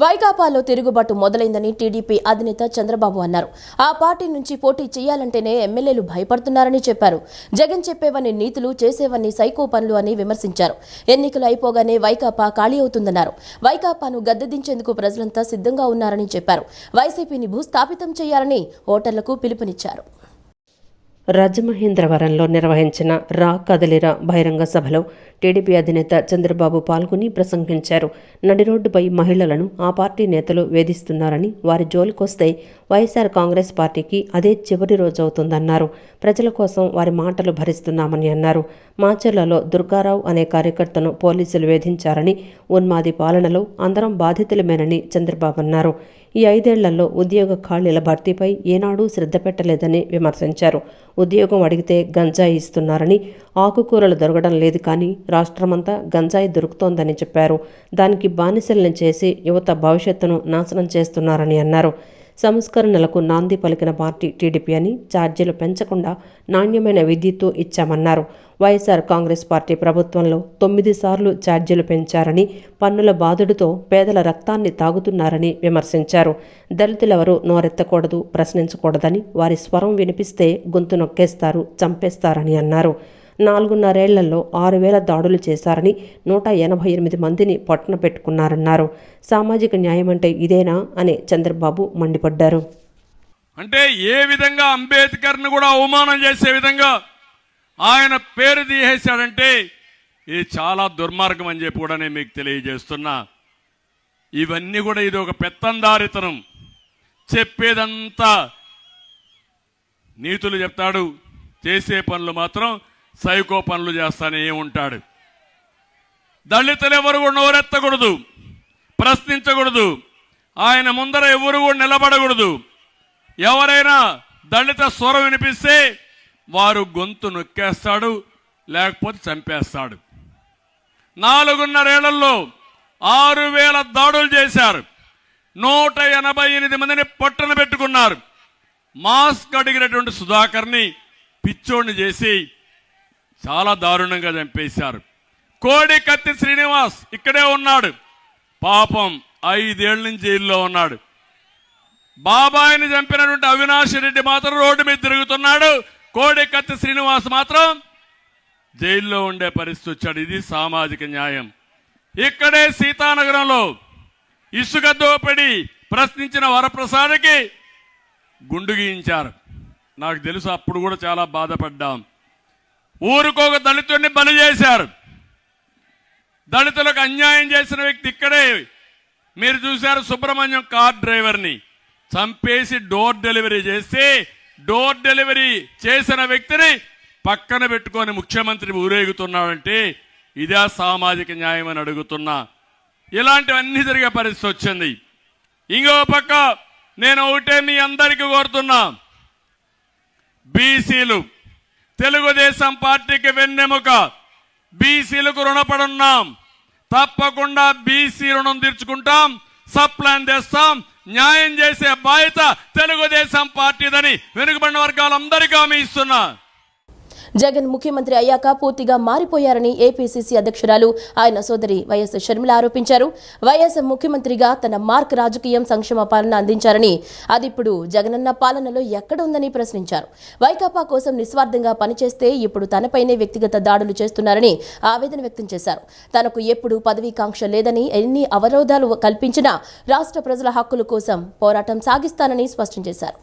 వైకాపాలో తిరుగుబాటు మొదలైందని టీడీపీ అధినేత చంద్రబాబు అన్నారు. ఆ పార్టీ నుంచి పోటీ చేయాలంటేనే ఎమ్మెల్యేలు భయపడుతున్నారని చెప్పారు. జగన్ చెప్పేవన్నీ నీతులు, చేసేవన్నీ సైకో పనులు అని విమర్శించారు. ఎన్నికలు అయిపోగానే వైకాపా ఖాళీ అవుతుందన్నారు. వైకాపాను గద్దెదించేందుకు ప్రజలంతా సిద్ధంగా ఉన్నారని చెప్పారు. వైసీపీని భూస్థాపితం చేయాలని ఓటర్లకు పిలుపునిచ్చారు. రాజమహేంద్రవరంలో నిర్వహించిన రా కదలిరా బహిరంగ సభలో టీడీపీ అధినేత చంద్రబాబు పాల్గొని ప్రసంగించారు. నడిరోడ్డుపై మహిళలను ఆ పార్టీ నేతలు వేధిస్తున్నారని, వారి జోలికొస్తే వైఎస్ఆర్ కాంగ్రెస్ పార్టీకి అదే చివరి రోజవుతుందన్నారు. ప్రజల కోసం వారి మాటలు భరిస్తున్నామని అన్నారు. మాచర్లలో దుర్గారావు అనే కార్యకర్తను పోలీసులు వేధించారని, ఉన్మాది పాలనలో అందరం బాధితులమేనని చంద్రబాబు అన్నారు. ఈ 5 ఏళ్లలో ఉద్యోగ ఖాళీల భర్తీపై ఏనాడూ శ్రద్ధ పెట్టలేదని విమర్శించారు. ఉద్యోగం అడిగితే గంజాయి ఇస్తున్నారని, ఆకుకూరలు దొరకడం లేదు కానీ రాష్ట్రమంతా గంజాయి దొరుకుతోందని చెప్పారు. దానికి బానిసల్ని చేసి యువత భవిష్యత్తును నాశనం చేస్తున్నారని అన్నారు. సంస్కరణలకు నాంది పలికిన పార్టీ టీడీపీ అని, ఛార్జీలు పెంచకుండా నాణ్యమైన విద్యుత్తు ఇచ్చామన్నారు. వైఎస్ఆర్ కాంగ్రెస్ పార్టీ ప్రభుత్వంలో 9 సార్లు ఛార్జీలు పెంచారని, పన్నుల బాధుడితో పేదల రక్తాన్ని తాగుతున్నారని విమర్శించారు. దళితులెవరూ నోరెత్తకూడదు, ప్రశ్నించకూడదని, వారి స్వరం వినిపిస్తే గొంతు నొక్కేస్తారు, చంపేస్తారని అన్నారు. 4.5 ఏళ్లలో 6,000 దాడులు చేశారని, 188 మందిని పట్టున పెట్టుకున్నారన్నారు. సామాజిక న్యాయం అంటే ఇదేనా అని చంద్రబాబు మండిపడ్డారు. అంటే ఏ విధంగా అంబేద్కర్ను కూడా అవమానం చేసే విధంగా ఆయన పేరు తీసేశాడంటే ఇది చాలా దుర్మార్గం అని చెప్పి కూడా నేను మీకు తెలియజేస్తున్నా. ఇవన్నీ కూడా ఇది ఒక పెత్తందారితనం. చెప్పేదంతా నీతులు చెప్తాడు, చేసే పనులు మాత్రం సైకో పనులు చేస్తానే ఉంటాడు. దళితులు ఎవరు కూడా నోరెత్తకూడదు, ప్రశ్నించకూడదు, ఆయన ముందర ఎవరు కూడా నిలబడకూడదు. ఎవరైనా దళిత స్వరం వినిపిస్తే వారు గొంతు నొక్కేస్తాడు, లేకపోతే చంపేస్తాడు. 4.5 ఏళ్లలో 6,000 దాడులు చేశారు. 188 మందిని పట్టున పెట్టుకున్నారు. మాస్క్ అడిగినటువంటి సుధాకర్ని పిచ్చోడిని చేసి చాలా దారుణంగా చంపేశారు. కోడికత్తి శ్రీనివాస్ ఇక్కడే ఉన్నాడు, పాపం 5 ఏళ్ల నుంచి జైల్లో ఉన్నాడు. బాబాయిని చంపినటువంటి అవినాష్ రెడ్డి మాత్రం రోడ్డు మీద తిరుగుతున్నాడు. కోడికత్తి శ్రీనివాస్ మాత్రం జైల్లో ఉండే పరిస్థితి వచ్చాడు. ఇది సామాజిక న్యాయం. ఇక్కడే సీతానగరంలో ఇసుక దోపిడీ ప్రశ్నించిన వరప్రసాద్కి గుండు గీయించారు. నాకు తెలుసు, అప్పుడు కూడా చాలా బాధపడ్డాం. ఊరికొక దళితుడిని బలి చేశారు. దళితులకు అన్యాయం చేసిన వ్యక్తి ఇక్కడే మీరు చూశారు. సుబ్రహ్మణ్యం కార్ డ్రైవర్ని చంపేసి డోర్ డెలివరీ చేస్తే, డోర్ డెలివరీ చేసిన వ్యక్తిని పక్కన పెట్టుకొని ముఖ్యమంత్రి ఊరేగుతున్నాడంటే ఇదే సామాజిక న్యాయం అని అడుగుతున్నా. ఇలాంటివన్నీ జరిగే పరిస్థితి వచ్చింది. ఇంకో పక్క నేను ఒకటే మీ అందరికీ కోరుతున్నా, బీసీలు తెలుగుదేశం పార్టీకి వెన్నెముక. బీసీలకు రుణపడున్నాం. తప్పకుండా బీసీ రుణం తీర్చుకుంటాం, సప్లాన్ తెస్తాం. న్యాయం చేసే బాధ్యత తెలుగుదేశం పార్టీదని వెనుకబడిన వర్గాలందరికీ హామీ ఇస్తున్నా. జగన్ ముఖ్యమంత్రి అయ్యాక పూర్తిగా మారిపోయారని ఏపీసీసీ అధ్యక్షురాలు ఆయన సోదరి వైఎస్ షర్మిల ఆరోపించారు. వైఎస్ ముఖ్యమంత్రిగా తన మార్క్ రాజకీయం, సంక్షేమ పాలన అందించారని, అది ఇప్పుడు జగనన్న పాలనలో ఎక్కడుందని ప్రశ్నించారు. వైకాపా కోసం నిస్వార్థంగా పనిచేస్తే ఇప్పుడు తనపైనే వ్యక్తిగత దాడులు చేస్తున్నారని ఆవేదన వ్యక్తం చేశారు. తనకు ఎప్పుడు పదవీకాంక్ష లేదని, ఎన్ని అవరోధాలు కల్పించినా రాష్ట్ర ప్రజల హక్కుల కోసం పోరాటం సాగిస్తానని స్పష్టం చేశారు.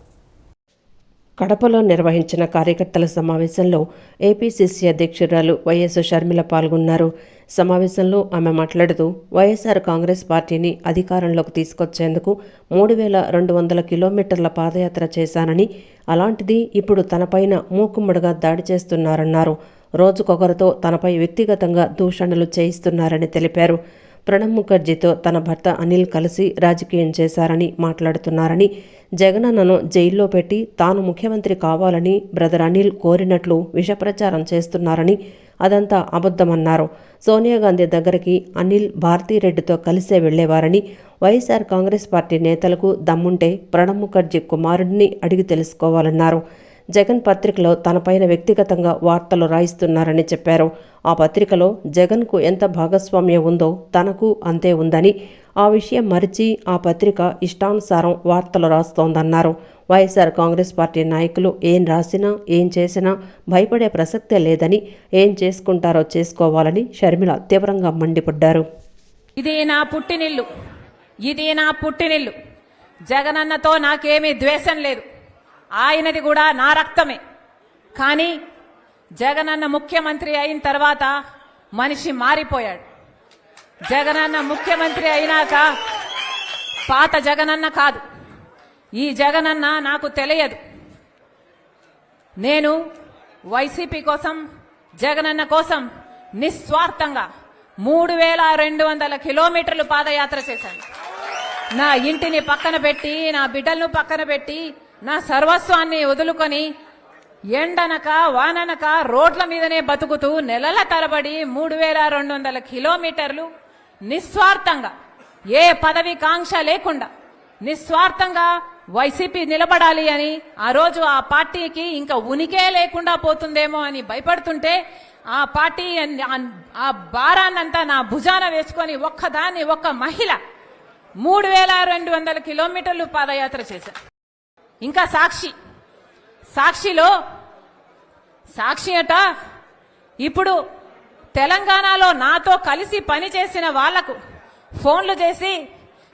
కడపలో నిర్వహించిన కార్యకర్తల సమావేశంలో ఏపీసీసీ అధ్యక్షురాలు వైఎస్ షర్మిల పాల్గొన్నారు. సమావేశంలో ఆమె మాట్లాడుతూ, వైఎస్ఆర్ కాంగ్రెస్ పార్టీని అధికారంలోకి తీసుకొచ్చేందుకు 3,200 కిలోమీటర్ల పాదయాత్ర చేశానని, అలాంటిది ఇప్పుడు తనపైన మూకుమ్మడిగా దాడి చేస్తున్నారన్నారు. రోజుకొకరితో తనపై వ్యక్తిగతంగా దూషణలు చేయిస్తున్నారని తెలిపారు. ప్రణబ్ ముఖర్జీతో తన భర్త అనిల్ కలిసి రాజకీయం చేశారని మాట్లాడుతున్నారని, జగనన్నను జైల్లో పెట్టి తాను ముఖ్యమంత్రి కావాలని బ్రదర్ అనిల్ కోరినట్లు విషప్రచారం చేస్తున్నారని, అదంతా అబద్ధమన్నారు. సోనియా గాంధీ దగ్గరికి అనిల్ భారతీరెడ్డితో కలిసే వెళ్లేవారని, వైఎస్ఆర్ కాంగ్రెస్ పార్టీ నేతలకు దమ్ముంటే ప్రణబ్ ముఖర్జీ కుమారుడిని అడిగి తెలుసుకోవాలన్నారు. జగన్ పత్రికలో తనపైన వ్యక్తిగతంగా వార్తలు రాయిస్తున్నారని చెప్పారు. ఆ పత్రికలో జగన్కు ఎంత భాగస్వామ్యం ఉందో తనకు అంతే ఉందని, ఆ విషయం మరిచి ఆ పత్రిక ఇష్టానుసారం వార్తలు రాస్తోందన్నారు. వైఎస్ఆర్ కాంగ్రెస్ పార్టీ నాయకులు ఏం రాసినా ఏం చేసినా భయపడే ప్రసక్తే లేదని, ఏం చేసుకుంటారో చేసుకోవాలని షర్మిల తీవ్రంగా మండిపడ్డారు. ఇది నా పుట్టినిల్లు, ఇది నా పుట్టినిల్లు. జగనన్నతో నాకేమీ ద్వేషం లేదు, ఆయనది కూడా నా రక్తమే. కానీ జగనన్న ముఖ్యమంత్రి అయిన తర్వాత మనిషి మారిపోయాడు. జగనన్న ముఖ్యమంత్రి అయినాక పాత జగనన్న కాదు, ఈ జగనన్న నాకు తెలియదు. నేను వైసీపీ కోసం, జగనన్న కోసం నిస్వార్థంగా 3200 కిలోమీటర్లు పాదయాత్ర చేశాను. నా ఇంటిని పక్కన పెట్టి, నా బిడ్డలను పక్కన పెట్టి, నా సర్వస్వాన్ని వదులుకొని ఎండనక వాననక రోడ్ల మీదనే బతుకుతూ నెలల తరబడి 3200 కిలోమీటర్లు నిస్వార్థంగా, ఏ పదవి కాంక్ష లేకుండా నిస్వార్థంగా వైసీపీ నిలబడాలి అని, ఆ రోజు ఆ పార్టీకి ఇంకా ఉనికే లేకుండా పోతుందేమో అని భయపడుతుంటే, ఆ పార్టీ ఆ భారాన్నంతా నా భుజాన వేసుకొని ఒక్క మహిళ 3200 కిలోమీటర్లు పాదయాత్ర చేశారు. ఇంకా సాక్షి అట ఇప్పుడు తెలంగాణలో నాతో కలిసి పనిచేసిన వాళ్లకు ఫోన్లు చేసి,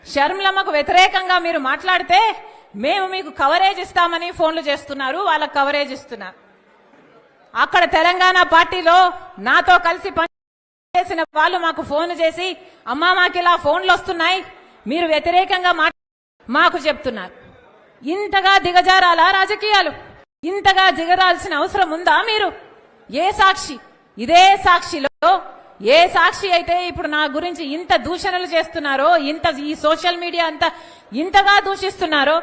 షర్మిలమ్మకు వ్యతిరేకంగా మీరు మాట్లాడితే మేము మీకు కవరేజ్ ఇస్తామని ఫోన్లు చేస్తున్నారు, వాళ్ళకు కవరేజ్ ఇస్తున్నారు. అక్కడ తెలంగాణ పార్టీలో నాతో కలిసి పనిచేసిన వాళ్ళు మాకు ఫోన్ చేసి, అమ్మా మాకు ఇలా ఫోన్లు వస్తున్నాయి, మీరు వ్యతిరేకంగా మాకు చెప్తున్నారు. ఇంతగా దిగజారాలా రాజకీయాలు? ఇంతగా దిగరాల్సిన అవసరం ఉందా మీరు? ఏ సాక్షి? ఇదే సాక్షిలో ఏ సాక్షి అయితే ఇప్పుడు నా గురించి ఇంత దూషణలు చేస్తున్నారో, ఈ సోషల్ మీడియా అంతా ఇంతగా దూషిస్తున్నారో,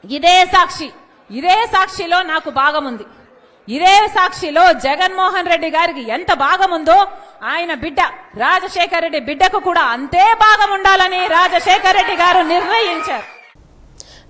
ఇదే సాక్షిలో నాకు భాగముంది. ఇదే సాక్షిలో జగన్మోహన్ రెడ్డి గారికి ఎంత భాగముందో ఆయన బిడ్డ రాజశేఖర రెడ్డి బిడ్డకు కూడా అంతే భాగం ఉండాలని రాజశేఖర రెడ్డి గారు నిర్ణయించారు.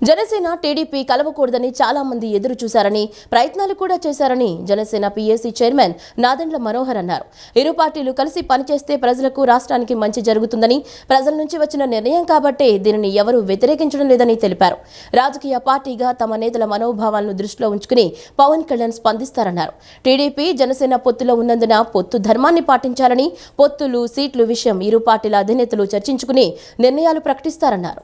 జనసేన టీడీపీ కలవకూడదని చాలా మంది ఎదురు చూశారని, ప్రయత్నాలు కూడా చేశారని జనసేన పీఏసీ చైర్మన్ నాదెండ్ల మనోహర్ అన్నారు. ఇరు పార్టీలు కలిసి పనిచేస్తే ప్రజలకు, రాష్ట్రానికి మంచి జరుగుతుందని, ప్రజల నుంచి వచ్చిన నిర్ణయం కాబట్టే దీనిని ఎవరూ వ్యతిరేకించడం లేదని తెలిపారు. రాజకీయ పార్టీగా తమ నేతల మనోభావాలను దృష్టిలో ఉంచుకుని పవన్ కళ్యాణ్ స్పందిస్తారన్నారు. టీడీపీ జనసేన పొత్తులో ఉన్నందున పొత్తు ధర్మాన్ని పాటించాలని, పొత్తులు, సీట్లు విషయం ఇరు పార్టీల అధినేతలు చర్చించుకుని నిర్ణయాలు ప్రకటిస్తారన్నారు.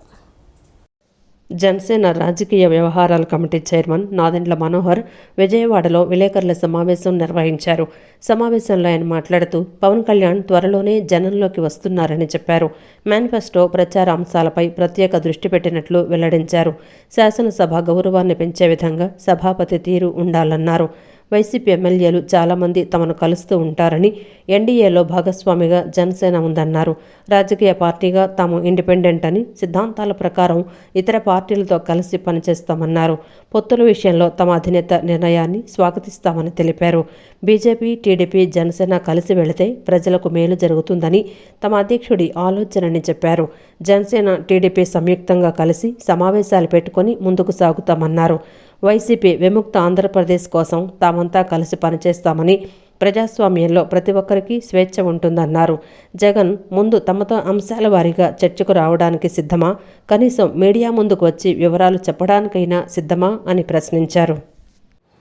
జనసేన రాజకీయ వ్యవహారాల కమిటీ చైర్మన్ నాదెండ్ల మనోహర్ విజయవాడలో విలేకరుల సమావేశం నిర్వహించారు. సమావేశంలో ఆయన మాట్లాడుతూ పవన్ కళ్యాణ్ త్వరలోనే జనంలోకి వస్తున్నారని చెప్పారు. మేనిఫెస్టో ప్రచార అంశాలపై ప్రత్యేక దృష్టి పెట్టినట్లు వెల్లడించారు. శాసనసభ గౌరవాన్ని పెంచే విధంగా సభాపతి తీరు ఉండాలన్నారు. వైసీపీ ఎమ్మెల్యేలు చాలామంది తమను కలుస్తూ ఉంటారని, ఎన్డీఏలో భాగస్వామిగా జనసేన ఉందన్నారు. రాజకీయ పార్టీగా తాము ఇండిపెండెంట్ అని, సిద్ధాంతాల ప్రకారం ఇతర పార్టీలతో కలిసి పనిచేస్తామన్నారు. పొత్తుల విషయంలో తమ అధినేత నిర్ణయాన్ని స్వాగతిస్తామని తెలిపారు. బీజేపీ, టీడీపీ, జనసేన కలిసి వెళితే ప్రజలకు మేలు జరుగుతుందని తమ అధ్యక్షుడి ఆలోచనని చెప్పారు. జనసేన, టీడీపీ సంయుక్తంగా కలిసి సమావేశాలు పెట్టుకుని ముందుకు సాగుతామన్నారు. వైసీపీ విముక్త ఆంధ్రప్రదేశ్ కోసం తామంతా కలిసి పనిచేస్తామని, ప్రజాస్వామ్యంలో ప్రతి ఒక్కరికి స్వేచ్ఛ ఉంటుందన్నారు. జగన్ ముందు తమతో అంశాల వారీగా చర్చకు రావడానికి సిద్ధమా, కనీసం మీడియా ముందుకు వచ్చి వివరాలు చెప్పడానికైనా సిద్ధమా అని ప్రశ్నించారు.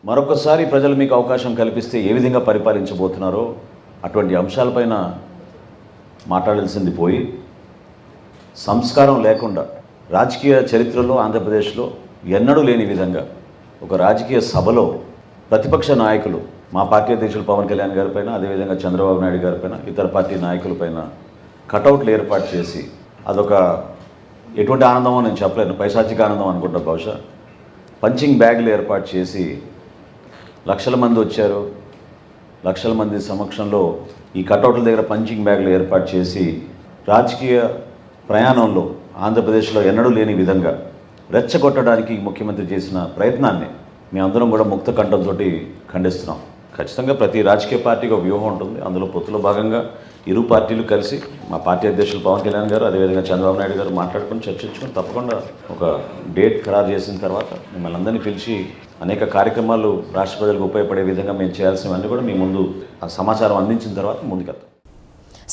మరొకసారి ప్రజలు మీకు అవకాశం కల్పిస్తే ఏ విధంగా పరిపాలించబోతున్నారో అటువంటి అంశాలపైన మాట్లాడాల్సింది పోయి, సంస్కారం లేకుండా రాజకీయ చరిత్రలో ఆంధ్రప్రదేశ్లో ఎన్నడూ లేని విధంగా ఒక రాజకీయ సభలో ప్రతిపక్ష నాయకులు, మా పార్టీ అధ్యక్షులు పవన్ కళ్యాణ్ గారిపైన, అదేవిధంగా చంద్రబాబు నాయుడు గారిపైన, ఇతర పార్టీ నాయకులపైన కటౌట్లు ఏర్పాటు చేసి, అదొక ఎటువంటి ఆనందమో నేను చెప్పలేను, పైశాచిక ఆనందం అనుకుంటా బహుశా. పంచింగ్ బ్యాగులు ఏర్పాటు చేసి లక్షల మంది వచ్చారు, లక్షల మంది సమక్షంలో ఈ కటౌట్ల దగ్గర పంచింగ్ బ్యాగులు ఏర్పాటు చేసి రాజకీయ ప్రయాణంలో ఆంధ్రప్రదేశ్లో ఎన్నడూ లేని విధంగా రెచ్చగొట్టడానికి ముఖ్యమంత్రి చేసిన ప్రయత్నాన్ని మేమందరం కూడా ముక్త కంఠంతో ఖండిస్తున్నాం. ఖచ్చితంగా ప్రతి రాజకీయ పార్టీకి ఒక వ్యూహం ఉంటుంది. అందులో పొత్తులో భాగంగా ఇరు పార్టీలు కలిసి, మా పార్టీ అధ్యక్షులు పవన్ కళ్యాణ్ గారు, అదేవిధంగా చంద్రబాబు నాయుడు గారు మాట్లాడుకుని చర్చించుకొని తప్పకుండా ఒక డేట్ ఖరారు చేసిన తర్వాత మిమ్మల్ని అందరినీ పిలిచి అనేక కార్యక్రమాలు రాష్ట్ర ప్రజలకు ఉపయోగపడే విధంగా మేము చేయాల్సినవన్నీ కూడా మీ ముందు ఆ సమాచారం అందించిన తర్వాత ముందుకెళ్తాం.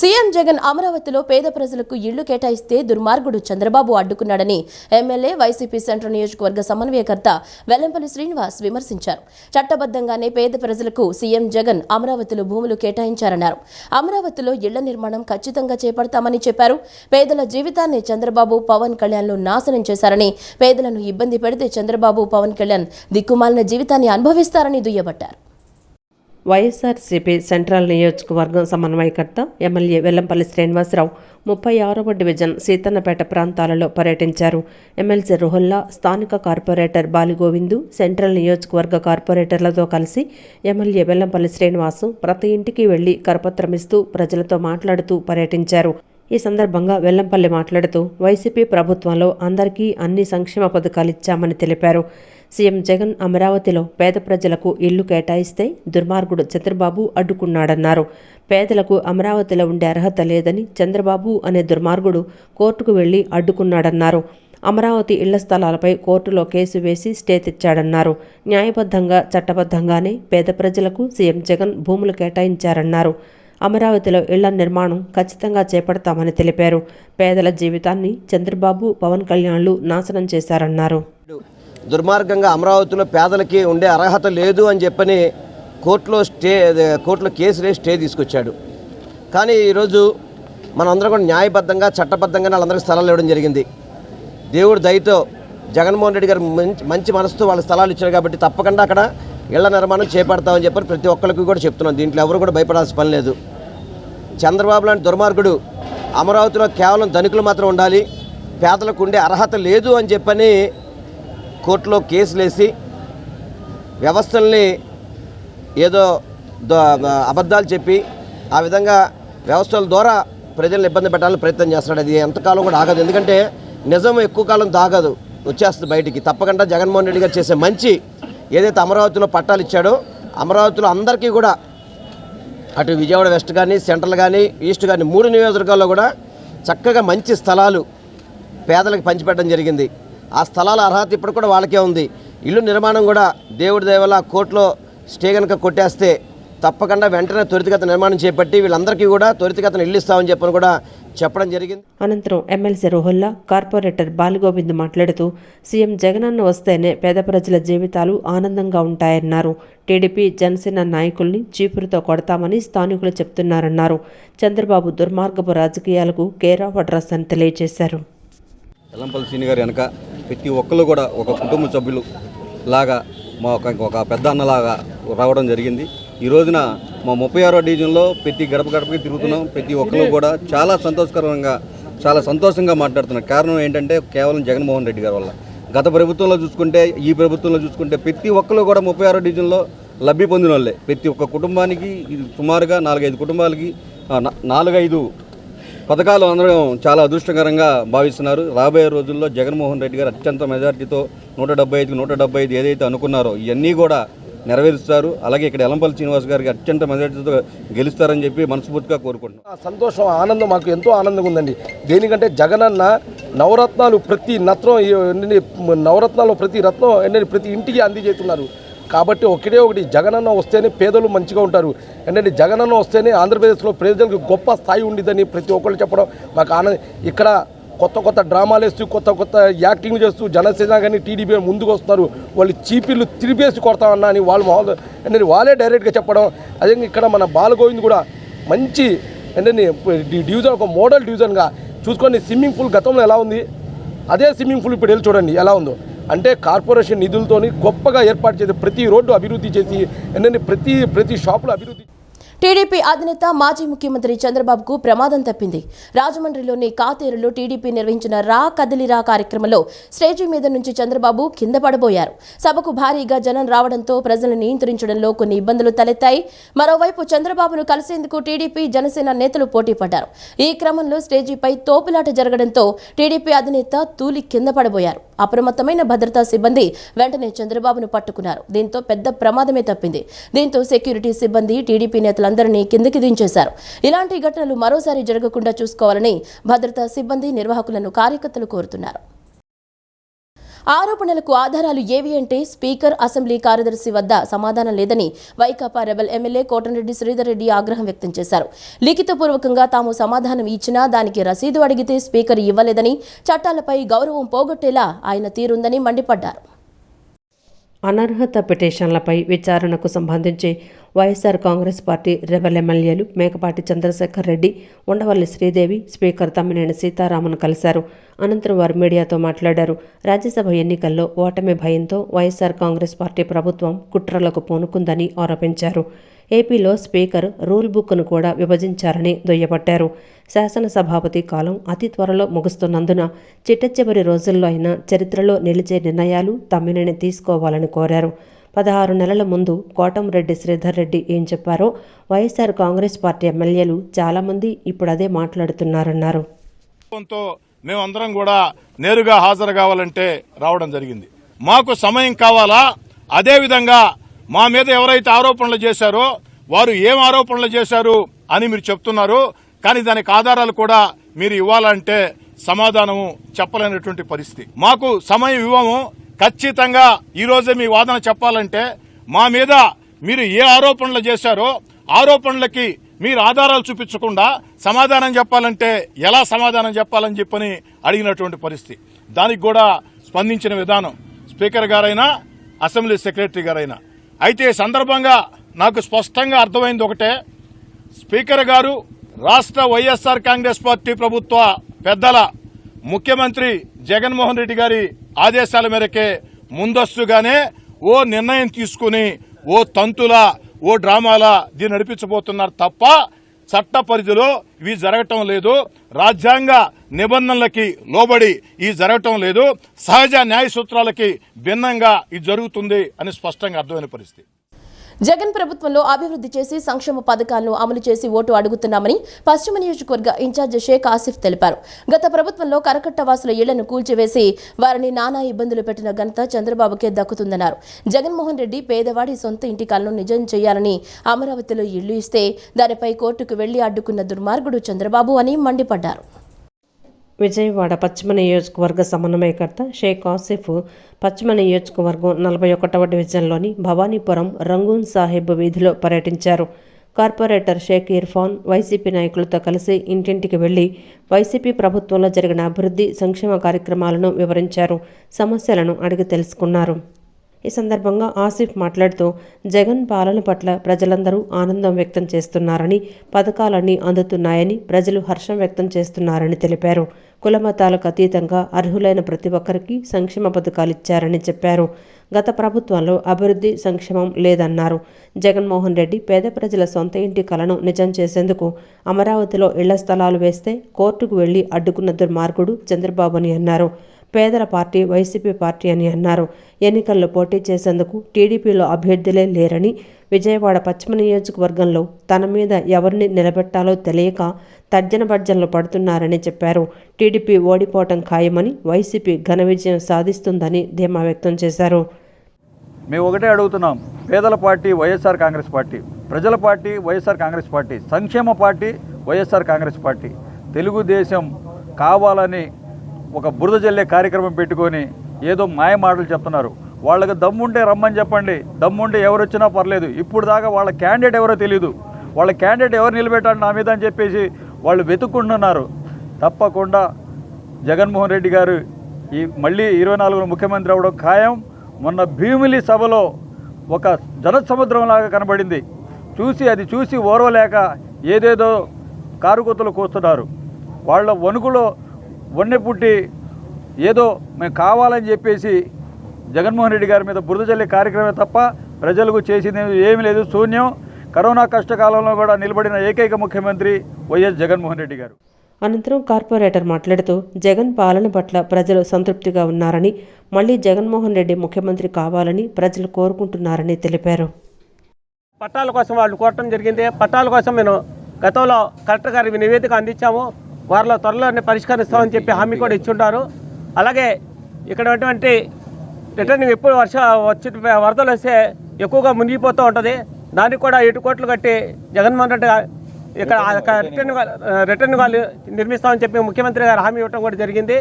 సీఎం జగన్ అమరావతిలో పేద ప్రజలకు ఇళ్లు కేటాయిస్తే దుర్మార్గుడు చంద్రబాబు అడ్డుకున్నాడని ఎమ్మెల్యే వైసీపీ సెంట్రల్ నియోజకవర్గ సమన్వయకర్త వెల్లంపల్లి శ్రీనివాస్ విమర్శించారు. చట్టబద్ధంగానే పేద ప్రజలకు సీఎం జగన్ అమరావతిలో భూములు కేటాయించారన్నారు. అమరావతిలో ఇళ్ల నిర్మాణం ఖచ్చితంగా చేపడతామని చెప్పారు. పేదల జీవితాన్ని చంద్రబాబు పవన్ కళ్యాణ్లు నాశనం చేశారని, పేదలను ఇబ్బంది పెడితే చంద్రబాబు పవన్ కళ్యాణ్ దిక్కుమాలిన జీవితాన్ని అనుభవిస్తారని దుయ్యబట్టారు. వైఎస్ఆర్సీపీ సెంట్రల్ నియోజకవర్గం సమన్వయకర్త ఎమ్మెల్యే వెల్లంపల్లి శ్రీనివాసరావు 36వ డివిజన్ సీతన్నపేట ప్రాంతాలలో పర్యటించారు. ఎమ్మెల్సీ రుహుల్లా, స్థానిక కార్పొరేటర్ బాలిగోవిందు, సెంట్రల్ నియోజకవర్గ కార్పొరేటర్లతో కలిసి ఎమ్మెల్యే వెల్లంపల్లి శ్రీనివాసు ప్రతి ఇంటికి వెళ్లి కరపత్రమిస్తూ ప్రజలతో మాట్లాడుతూ పర్యటించారు. ఈ సందర్భంగా వెల్లంపల్లి మాట్లాడుతూ వైసీపీ ప్రభుత్వంలో అందరికీ అన్ని సంక్షేమ పథకాలు ఇచ్చామని తెలిపారు. సీఎం జగన్ అమరావతిలో పేద ప్రజలకు ఇల్లు కేటాయిస్తే దుర్మార్గుడు చంద్రబాబు అడ్డుకున్నాడన్నారు. పేదలకు అమరావతిలో ఉండే అర్హత లేదని చంద్రబాబు అనే దుర్మార్గుడు కోర్టుకు వెళ్లి అడ్డుకున్నాడన్నారు. అమరావతి ఇళ్ల స్థలాలపై కోర్టులో కేసు వేసి స్టే తెచ్చాడన్నారు. న్యాయబద్ధంగా చట్టబద్ధంగానే పేద ప్రజలకు సీఎం జగన్ భూములు కేటాయించారన్నారు. అమరావతిలో ఇళ్ల నిర్మాణం ఖచ్చితంగా చేపడతామని తెలిపారు. పేదల జీవితాన్ని చంద్రబాబు పవన్ కళ్యాణ్లు నాశనం చేశారన్నారు. దుర్మార్గంగా అమరావతిలో పేదలకి ఉండే అర్హత లేదు అని చెప్పని కోర్టులో కేసు వేసి స్టే తీసుకొచ్చాడు. కానీ ఈరోజు మనందరం కూడా న్యాయబద్ధంగా చట్టబద్ధంగా వాళ్ళందరికీ స్థలాలు ఇవ్వడం జరిగింది. దేవుడి దయతో జగన్మోహన్ రెడ్డి గారు మంచి మనసుతో వాళ్ళ స్థలాలు ఇచ్చారు కాబట్టి తప్పకుండా అక్కడ ఇళ్ల నిర్మాణం చేపడతామని చెప్పని ప్రతి ఒక్కరికి కూడా చెప్తున్నాం. దీంట్లో ఎవరు కూడా భయపడాల్సిన పని లేదు. చంద్రబాబు లాంటి దుర్మార్గుడు అమరావతిలో కేవలం ధనికులు మాత్రం ఉండాలి, పేదలకు ఉండే అర్హత లేదు అని చెప్పని కోర్టులో కేసులేసి వ్యవస్థల్ని ఏదో అబద్ధాలు చెప్పి ఆ విధంగా వ్యవస్థల ద్వారా ప్రజలను ఇబ్బంది పెట్టాలని ప్రయత్నం చేస్తున్నాడు. అది ఎంతకాలం కూడా ఆగదు. ఎందుకంటే నిజం ఎక్కువ కాలం దాగదు, వచ్చేస్తుంది బయటికి. తప్పకుండా జగన్మోహన్ రెడ్డి గారు చేసే మంచి ఏదైతే అమరావతిలో పట్టాలు ఇచ్చాడో అమరావతిలో అందరికీ కూడా అటు విజయవాడ వెస్ట్ కానీ సెంట్రల్ కానీ ఈస్ట్ కానీ 3 నియోజకవర్గాల్లో కూడా చక్కగా మంచి స్థలాలు పేదలకు పంచిపెట్టడం జరిగింది. ఆ స్థలాల అర్హత ఇప్పుడు కూడా వాళ్ళకే ఉంది. ఇల్లు నిర్మాణం కూడా దేవుడి దయ వల్ల కోర్టులో స్టే కనుక కొట్టేస్తే తప్పకుండా వెంటనే త్వరితగతిన నిర్మాణం చేపట్టి వీళ్ళందరికీ కూడా త్వరితగతిన ఇల్లు ఇస్తామని చెప్పని కూడా చెప్పడం జరిగింది. అనంతరం ఎమ్మెల్సీ రుహుల్లా, కార్పొరేటర్ బాలిగోవింద్ మాట్లాడుతూ సీఎం జగనన్న వస్తేనే పేద ప్రజల జీవితాలు ఆనందంగా ఉంటాయన్నారు. టీడీపీ జనసేన నాయకుల్ని చీపురుతో కొడతామని స్థానికులు చెప్తున్నారన్నారు. చంద్రబాబు దుర్మార్గపు రాజకీయాలకు కేర్ ఆఫ్ అడ్రస్ అని తెలియజేశారు. వెల్లంపల్లి శ్రీని గారి వెనక ప్రతి ఒక్కళ్ళు కూడా ఒక కుటుంబ సభ్యులు లాగా మా ఒక పెద్ద అన్నలాగా రావడం జరిగింది. ఈ రోజున మా 36వ డివిజన్లో ప్రతి గడప గడపకి తిరుగుతున్నాం. ప్రతి ఒక్కరు కూడా చాలా సంతోషకరంగా చాలా సంతోషంగా మాట్లాడుతున్నారు. కారణం ఏంటంటే కేవలం జగన్మోహన్ రెడ్డి గారి వల్ల. గత ప్రభుత్వంలో చూసుకుంటే ఈ ప్రభుత్వంలో చూసుకుంటే ప్రతి ఒక్కరు కూడా 36వ డివిజన్లో లబ్ధి పొందిన వాళ్ళే. ప్రతి ఒక్క కుటుంబానికి సుమారుగా 4-5 కుటుంబాలకి 4-5 పథకాలు అందరం చాలా అదృష్టకరంగా భావిస్తున్నారు. రాబోయే రోజుల్లో జగన్మోహన్ రెడ్డి గారు అత్యంత మెజార్టీతో 175 ఏదైతే అనుకున్నారో ఇవన్నీ కూడా నెరవేరుస్తారు. అలాగే ఇక్కడ వెల్లంపల్లి శ్రీనివాస్ గారికి అత్యంత మెజార్టీతో గెలుస్తారని చెప్పి మనస్ఫూర్తిగా కోరుకుంటున్నాం. సంతోషం, ఆనందం మాకు ఎంతో ఆనందంగా ఉందండి. దేనికంటే జగనన్న నవరత్నాలు ప్రతి నవరత్నాలు ప్రతి రత్నం ప్రతి ఇంటికి అందజేస్తున్నారు. కాబట్టి ఒకటి జగనన్న వస్తేనే పేదలు మంచిగా ఉంటారు. ఏంటంటే జగనన్న వస్తేనే ఆంధ్రప్రదేశ్లో ప్రజలకు గొప్ప స్థాయి ఉండిద్దని ప్రతి ఒక్కరు చెప్పడం మాకు ఆనందం. ఇక్కడ కొత్త డ్రామాలు వేస్తూ కొత్త యాక్టింగ్ చేస్తూ జనసేన కానీ టీడీపీ ముందుకు వస్తున్నారు. వాళ్ళు చీపీలు తిరిపేసి కొడతామన్నా అని వాళ్ళే డైరెక్ట్గా చెప్పడం. అదే ఇక్కడ మన బాలగోవింద్ కూడా మంచి డివిజన్, ఒక మోడల్ డివిజన్గా చూసుకొని స్విమ్మింగ్ పూల్ గతంలో ఎలా ఉంది అదే స్విమ్మింగ్ పూల్ ఇప్పుడు వెళ్ళి చూడండి ఎలా ఉందో. అంటే కార్పొరేషన్ నిధులతోని గొప్పగా ఏర్పాటు చేసి ప్రతి రోడ్డు అభివృద్ధి చేసి ప్రతి షాపులో అభివృద్ధి. టీడీపీ అధినేత మాజీ ముఖ్యమంత్రి చంద్రబాబుకు ప్రమాదం తప్పింది. రాజమండ్రిలోని కాతేరులో టీడీపీ నిర్వహించిన రా కదిలిరా కార్యక్రమంలో స్టేజీ మీద నుంచి చంద్రబాబు కింద పడబోయారు. సభకు భారీగా జనం రావడంతో ప్రజలను నియంత్రించడంలో కొన్ని ఇబ్బందులు తలెత్తాయి. మరోవైపు చంద్రబాబును కలిసేందుకు టీడీపీ జనసేన నేతలు పోటీ పడ్డారు. ఈ క్రమంలో స్టేజీపై తోపులాట జరగడంతో టీడీపీ అధినేత తూలి కింద పడబోయారు. అప్రమత్తమైన భద్రతా సిబ్బంది వెంటనే చంద్రబాబును పట్టుకున్నారు. దీంతో పెద్ద ప్రమాదమే తప్పింది. దీంతో సెక్యూరిటీ సిబ్బంది టీడీపీ నేతలందరినీ కిందకి దించేశారు. ఇలాంటి ఘటనలు మరోసారి జరగకుండా చూసుకోవాలని భద్రతా సిబ్బంది, నిర్వాహకులను కార్యకర్తలు కోరుతున్నారు. ఆరోపణలకు ఆధారాలు ఏవి అంటే స్పీకర్, అసెంబ్లీ కార్యదర్శి వద్ద సమాధానం లేదని వైకాపా రెబల్ ఎమ్మెల్యే కోటంరెడ్డి శ్రీధర్ రెడ్డి ఆగ్రహం వ్యక్తం చేశారు. లిఖితపూర్వకంగా తాము సమాధానం ఇచ్చినా దానికి రసీదు అడిగితే స్పీకర్ ఇవ్వలేదని, చట్టాలపై గౌరవం పోగొట్టేలా ఆయన తీరుందని మండిపడ్డారు. అనర్హత పిటిషన్లపై విచారణకు సంబంధించి వైఎస్ఆర్ కాంగ్రెస్ పార్టీ రెబల్ ఎమ్మెల్యేలు మేకపాటి చంద్రశేఖర్ రెడ్డి, ఉండవల్లి శ్రీదేవి స్పీకర్ తమ్మినేని సీతారామన్ కలిశారు. అనంతరం వారు మీడియాతో మాట్లాడారు. రాజ్యసభ ఎన్నికల్లో ఓటమి భయంతో వైఎస్ఆర్ కాంగ్రెస్ పార్టీ ప్రభుత్వం కుట్రలకు పూనుకుందని ఆరోపించారు. ఏపీలో స్పీకర్ రూల్ బుక్ను కూడా విభజించారని దుయ్యబట్టారు. శాసనసభాపతి కాలం అతి త్వరలో ముగుస్తున్నందున చిట్టచివరి రోజుల్లో అయినా చరిత్రలో నిలిచే నిర్ణయాలు తమ్మినేని తీసుకోవాలని కోరారు. 16 నెలల ముందు కోటంరెడ్డి శ్రీధర్ రెడ్డి ఏం చెప్పారో వైఎస్ఆర్ కాంగ్రెస్ పార్టీ ఎమ్మెల్యేలు చాలామంది ఇప్పుడు అదే మాట్లాడుతున్నారన్నారు. మేమందరం కూడా నేరుగా హాజరు కావాలంటే రావడం జరిగింది. మాకు సమయం కావాలా? అదేవిధంగా మా మీద ఎవరైతే ఆరోపణలు చేశారో వారు ఏం ఆరోపణలు చేశారు అని మీరు చెప్తున్నారు, కానీ దానికి ఆధారాలు కూడా మీరు ఇవ్వాలంటే సమాధానము చెప్పలేనటువంటి పరిస్థితి. మాకు సమయం ఇవ్వము. ఖచ్చితంగా ఈ రోజే మీ వాదన చెప్పాలంటే మా మీద మీరు ఏ ఆరోపణలు చేశారో ఆరోపణలకి మీరు ఆధారాలు చూపించకుండా సమాధానం చెప్పాలంటే ఎలా సమాధానం చెప్పాలని చెప్పని అడిగినటువంటి పరిస్థితి. దానికి కూడా స్పందించిన విధానం స్పీకర్ గారైనా అసెంబ్లీ సెక్రటరీ గారైనా. అయితే ఈ సందర్భంగా నాకు స్పష్టంగా అర్థమైంది ఒకటే, స్పీకర్ గారు రాష్ట్ర వైఎస్ఆర్ కాంగ్రెస్ పార్టీ ప్రభుత్వ పెద్దల ముఖ్యమంత్రి జగన్మోహన్ రెడ్డి గారి ఆదేశాల మేరకే ముందస్తుగానే ఓ నిర్ణయం తీసుకుని ఓ తంతులా ఓ డ్రామాలా దీన్ని నడిపించబోతున్నారు తప్ప చట్ట పరిధిలో ఇవి జరగటం లేదు. రాజ్యాంగ నిబంధనలకి లోబడి ఇది జరగటం లేదు. సహజ న్యాయ సూత్రాలకి భిన్నంగా ఇది జరుగుతుంది అని స్పష్టంగా అర్థమైన పరిస్థితి. జగన్ ప్రభుత్వంలో అభివృద్ధి చేసి సంక్షేమ పథకాలను అమలు చేసి ఓటు అడుగుతున్నామని పశ్చిమ నియోజకవర్గ ఇన్ఛార్జ్ షేక్ ఆసిఫ్ తెలిపారు. గత ప్రభుత్వంలో కరకట్టవాసుల ఇళ్లను కూల్చివేసి వారిని నానా ఇబ్బందులు పెట్టిన ఘనత చంద్రబాబుకే దక్కుతుందన్నారు. జగన్మోహన్ రెడ్డి పేదవాడి సొంత ఇంటి కలను నిజం చేయాలని అమరావతిలో ఇళ్లు ఇస్తే దానిపై కోర్టుకు వెళ్లి అడ్డుకున్న దుర్మార్గుడు చంద్రబాబు అని మండిపడ్డారు. విజయవాడ పశ్చిమ నియోజకవర్గ సమన్వయకర్త షేక్ ఆసిఫ్ పశ్చిమ నియోజకవర్గం 41వ డివిజన్లోని భవానీపురం రంగూన్ సాహిబ్ వీధిలో పర్యటించారు. కార్పొరేటర్ షేక్ ఇర్ఫాన్ వైసీపీ నాయకులతో కలిసి ఇంటింటికి వెళ్లి వైసీపీ ప్రభుత్వంలో జరిగిన అభివృద్ధి సంక్షేమ కార్యక్రమాలను వివరించారు. సమస్యలను అడిగి తెలుసుకున్నారు. ఈ సందర్భంగా ఆసిఫ్ మాట్లాడుతూ జగన్ పాలన పట్ల ప్రజలందరూ ఆనందం వ్యక్తం చేస్తున్నారని, పథకాలన్నీ అందుతున్నాయని ప్రజలు హర్షం వ్యక్తం చేస్తున్నారని తెలిపారు. కులమతాలకు అతీతంగా అర్హులైన ప్రతి ఒక్కరికి సంక్షేమ పథకాలు ఇచ్చారని చెప్పారు. గత ప్రభుత్వంలో అభివృద్ధి సంక్షేమం లేదన్నారు. జగన్మోహన్ రెడ్డి పేద ప్రజల సొంత ఇంటి కలను నిజం చేసేందుకు అమరావతిలో ఇళ్ల స్థలాలు వేస్తే కోర్టుకు వెళ్లి అడ్డుకున్న దుర్మార్గుడు చంద్రబాబు అని అన్నారు. పేదల పార్టీ వైసీపీ పార్టీ అని అన్నారు. ఎన్నికల్లో పోటీ చేసేందుకు టీడీపీలో అభ్యర్థులే లేరని, విజయవాడ పశ్చిమ నియోజకవర్గంలో తన మీద ఎవరిని నిలబెట్టాలో తెలియక తర్జన భర్జనలు పడుతున్నారని చెప్పారు. టీడీపీ ఓడిపోవటం ఖాయమని, వైసీపీ ఘన విజయం సాధిస్తుందని ధీమా వ్యక్తం చేశారు. మేము ఒకటే అడుగుతున్నాం, పేదల పార్టీ వైఎస్ఆర్ కాంగ్రెస్ పార్టీ, ప్రజల పార్టీ వైఎస్ఆర్ కాంగ్రెస్ పార్టీ, సంక్షేమ పార్టీ వైఎస్ఆర్ కాంగ్రెస్ పార్టీ. తెలుగుదేశం కావాలని ఒక బురద జల్లే కార్యక్రమం పెట్టుకొని ఏదో మాయ మాటలు చెప్తున్నారు. వాళ్ళకి దమ్ముంటే రమ్మని చెప్పండి, దమ్ముంటే ఎవరు వచ్చినా పర్లేదు. ఇప్పుడు దాకా వాళ్ళ క్యాండిడేట్ ఎవరో తెలియదు, వాళ్ళ క్యాండిడేట్ ఎవరు నిలబెట్టాలి నా మీద అని చెప్పేసి వాళ్ళు వెతుక్కుంటున్నారు. తప్పకుండా జగన్మోహన్ రెడ్డి గారు మళ్ళీ 24 ముఖ్యమంత్రి అవ్వడం ఖాయం. మొన్న భీమిలి సభలో ఒక జనసముద్రంలాగా కనబడింది. అది చూసి ఓర్వలేక ఏదేదో కారుకొత్తలు కూస్తున్నారు. వాళ్ళ వణుకులో వన్నె పుట్టి ఏదో మేము కావాలని చెప్పేసి జగన్మోహన్ రెడ్డి గారి మీద బురద జల్లే కార్యక్రమమే తప్ప ప్రజలకు చేసింది ఏమీ లేదు, శూన్యం. కరోనా కష్టకాలంలో కూడా నిలబడిన ఏకైక ముఖ్యమంత్రి వైఎస్ జగన్మోహన్ రెడ్డి గారు. అనంతరం కార్పొరేటర్ మాట్లాడుతూ జగన్ పాలన పట్ల ప్రజలు సంతృప్తిగా ఉన్నారని, మళ్లీ జగన్మోహన్ రెడ్డి ముఖ్యమంత్రి కావాలని ప్రజలు కోరుకుంటున్నారని తెలిపారు. పట్టాల కోసం వాళ్ళు కోరటం జరిగింది. పట్టాల కోసం మేము గతంలో కలెక్టర్ గారికి నివేదిక అందించాము. వారిలో త్వరలోనే పరిష్కరిస్తామని చెప్పి హామీ కూడా ఇచ్చుంటారు. అలాగే ఇక్కడ ఉన్నటువంటి రిటర్నింగ్ ఎప్పుడు వరదలు వస్తే ఎక్కువగా మునిగిపోతూ ఉంటుంది. దానికి కూడా 7 కోట్లు కట్టి జగన్మోహన్ రెడ్డి ఇక్కడ రిటర్న్ వాళ్ళు నిర్మిస్తామని చెప్పి ముఖ్యమంత్రి గారు హామీ ఇవ్వడం కూడా జరిగింది.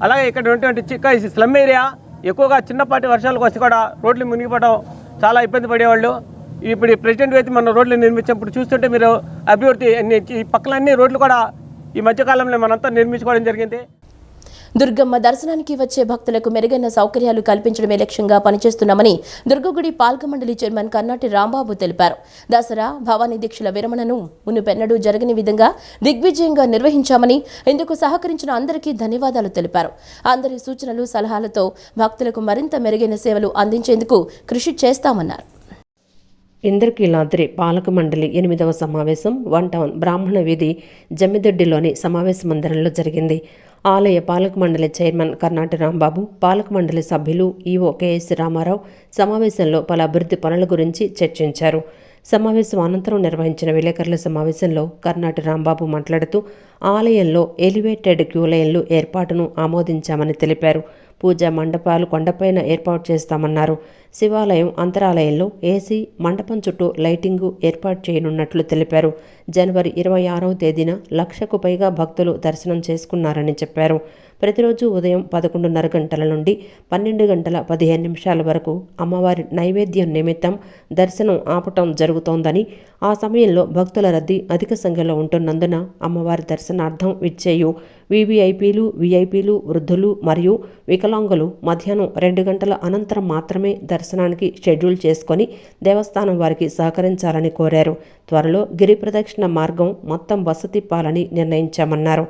అలాగే ఇక్కడ ఉన్నటువంటి స్లమ్ ఏరియా ఎక్కువగా చిన్నపాటి వర్షాలకు వస్తే కూడా రోడ్లు మునిగిపోవడం చాలా ఇబ్బంది పడేవాళ్ళు. ఇప్పుడు ఈ ప్రెసిడెంట్ అయితే మన రోడ్లు నిర్మించినప్పుడు చూస్తుంటే మీరు అభివృద్ధి ఈ పక్కలన్నీ రోడ్లు కూడా ఈ మధ్యకాలంలో మనంతా నిర్మించుకోవడం జరిగింది. దుర్గమ్మ దర్శనానికి వచ్చే భక్తులకు మెరుగైన సౌకర్యాలు కల్పించడమే లక్ష్యంగా పనిచేస్తున్నామని దుర్గగుడి పాలక మండలి చైర్మన్ కర్నాటి రాంబాబు తెలిపారు. దసరా భవానీ దీక్షల విరమణను మునుపెన్నడూ జరగని విధంగా దిగ్విజయంగా నిర్వహించామని, ఇందుకు సహకరించిన అందరికీ ధన్యవాదాలు తెలిపారు. అందరి సూచనలు సలహాలతో భక్తులకు మరింత మెరుగైన సేవలు అందించేందుకు కృషి చేస్తామన్నారు. ఇంద్రకీలాద్రి పాలక మండలి 8వ సమావేశం 1 టౌన్ బ్రాహ్మణ వీధి జమ్మిదొడ్డిలోని సమావేశ మందిరంలో జరిగింది. ఆలయ పాలక మండలి చైర్మన్ కర్నాటి రాంబాబు, పాలక మండలి సభ్యులు ఈవో కెఎస్ రామారావు సమావేశంలో పలు అభివృద్ధి పనుల గురించి చర్చించారు. సమావేశం అనంతరం నిర్వహించిన విలేకరుల సమావేశంలో కర్నాటి రాంబాబు మాట్లాడుతూ ఆలయంలో ఎలివేటెడ్ క్యూ లైన్లు ఏర్పాటును ఆమోదించామని తెలిపారు. పూజా మండపాలు కొండపైన ఏర్పాటు చేస్తామన్నారు. శివాలయం అంతరాలయంలో ఏసీ మండపం చుట్టూ లైటింగు ఏర్పాటు చేయనున్నట్లు తెలిపారు. జనవరి 26వ తేదీన 1,00,000కు పైగా భక్తులు దర్శనం చేసుకున్నారని చెప్పారు. ప్రతిరోజు ఉదయం 11:30 గంటల నుండి 12 గంటల 15 నిమిషాల వరకు అమ్మవారి నైవేద్యం నిమిత్తం దర్శనం ఆపటం జరుగుతోందని, ఆ సమయంలో భక్తుల రద్దీ అధిక సంఖ్యలో ఉంటున్నందున అమ్మవారి దర్శనార్థం విచ్చేయు వీవీఐపీలు, వీఐపీలు, వృద్ధులు మరియు వికలాంగులు మధ్యాహ్నం 2 గంటల అనంతరం మాత్రమే దర్శనానికి షెడ్యూల్ చేసుకొని దేవస్థానం వారికి సహకరించాలని కోరారు. త్వరలో గిరి ప్రదక్షిణ మార్గం మొత్తం బస్సు తిప్పాలని నిర్ణయించామన్నారు.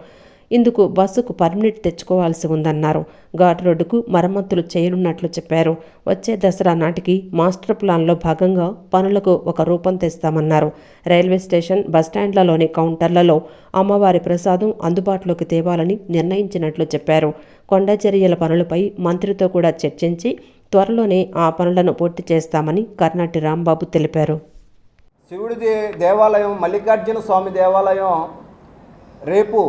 ఇందుకు బస్సుకు పర్మిట్ తెచ్చుకోవాల్సి ఉందన్నారు. ఘాట్ రోడ్డుకు మరమ్మతులు చేయనున్నట్లు చెప్పారు. వచ్చే దసరా నాటికి మాస్టర్ ప్లాన్లో భాగంగా పనులకు ఒక రూపం తెస్తామన్నారు. రైల్వే స్టేషన్, బస్టాండ్లలోని కౌంటర్లలో అమ్మవారి ప్రసాదం అందుబాటులోకి తేవాలని నిర్ణయించినట్లు చెప్పారు. కొండ చర్యల పనులపై మంత్రితో కూడా చర్చించి త్వరలోనే ఆ పనులను పూర్తి చేస్తామని కర్నాటి రాంబాబు తెలిపారు. శివుడి దేవాలయం, మల్లికార్జున స్వామి దేవాలయం రేపు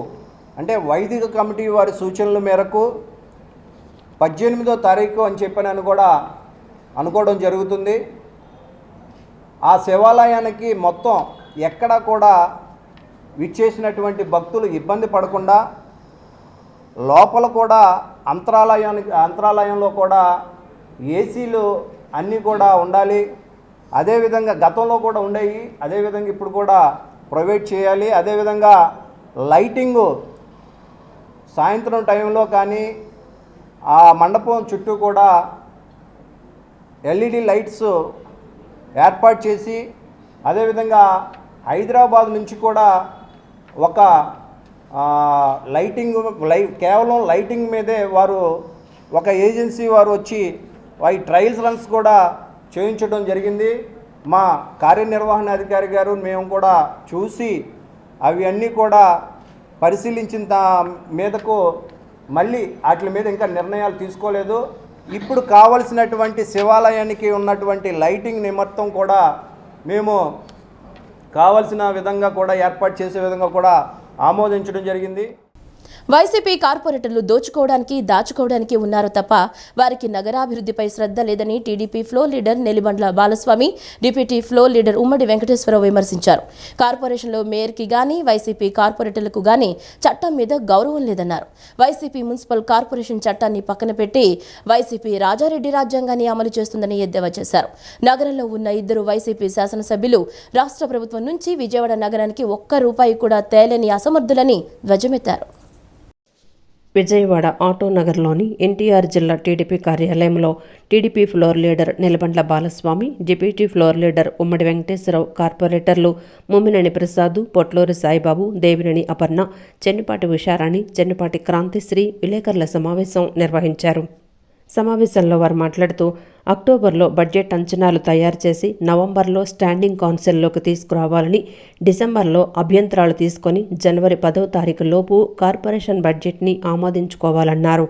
అంటే వైదిక కమిటీ వారి సూచనల మేరకు 18వ తారీఖు అని చెప్పినని కూడా అనుకోవడం జరుగుతుంది. ఆ శివాలయానికి మొత్తం ఎక్కడా కూడా విచ్చేసినటువంటి భక్తులు ఇబ్బంది పడకుండా లోపల కూడా అంతరాలయంలో కూడా ఏసీలు అన్నీ కూడా ఉండాలి. అదేవిధంగా గతంలో కూడా ఉండేవి, అదేవిధంగా ఇప్పుడు కూడా ప్రొవైడ్ చేయాలి. అదేవిధంగా లైటింగు సాయంత్రం టైంలో కానీ ఆ మండపం చుట్టూ కూడా ఎల్ఈడి లైట్స్ ఏర్పాటు చేసి, అదేవిధంగా హైదరాబాద్ నుంచి కూడా ఒక కేవలం లైటింగ్ మీదే వారు ఒక ఏజెన్సీ వారు వచ్చి ఈ ట్రయల్స్ రన్స్ కూడా చేయించడం జరిగింది. మా కార్యనిర్వహణ అధికారి గారు మేము కూడా చూసి అవి అన్నీ కూడా పరిశీలించిన మీదకు మళ్ళీ వాటి మీద ఇంకా నిర్ణయాలు తీసుకోలేదు. ఇప్పుడు కావలసినటువంటి శివాలయానికి ఉన్నటువంటి లైటింగ్ నిమిత్తం కూడా మేము కావలసిన విధంగా కూడా ఏర్పాటు చేసే విధంగా కూడా ఆమోదించడం జరిగింది. వైసీపీ కార్పొరేటర్లు దోచుకోవడానికి, దాచుకోవడానికి ఉన్నారు తప్ప వారికి నగరాభివృద్ధిపై శ్రద్ధ లేదని TDP floor leader Nellibandla Balaswamy, deputy floor leader Ummadi Venkateswararao విమర్శించారు. కార్పొరేషన్లో మేయర్కి గానీ, వైసీపీ కార్పొరేటర్లకు గానీ చట్టం మీద గౌరవం లేదన్నారు. వైసీపీ మున్సిపల్ కార్పొరేషన్ చట్టాన్ని పక్కన పెట్టి వైసీపీ రాజారెడ్డి రాజ్యాంగాన్ని అమలు చేస్తుందని ఎద్దేవా చేశారు. నగరంలో ఉన్న 2 వైసీపీ శాసనసభ్యులు రాష్ట్ర ప్రభుత్వం నుంచి విజయవాడ నగరానికి ₹1 కూడా తేలని అసమర్థులని ధ్వజమెత్తారు. విజయవాడ ఆటోనగర్లోని ఎన్టీఆర్ జిల్లా టీడీపీ కార్యాలయంలో TDP floor leader Nelabandla Balaswamy, deputy floor leader Ummadi Venkateswararao, కార్పొరేటర్లు ముమ్మినేని ప్రసాద్, పొట్లూరి సాయిబాబు, దేవినేని అపర్ణ, చెన్నిపాటి ఉషారాణి, చెన్నిపాటి క్రాంతిశ్రీ విలేకరుల సమావేశం నిర్వహించారు. సమావేశంలో వారు మాట్లాడుతూ అక్టోబర్లో బడ్జెట్ అంచనాలు తయారు చేసి నవంబర్లో స్టాండింగ్ కౌన్సిల్లోకి తీసుకురావాలని, డిసెంబర్లో అభ్యంతరాలు తీసుకొని జనవరి 10వ తారీఖు లోపు కార్పొరేషన్ బడ్జెట్ని ఆమోదించుకోవాలన్నారు.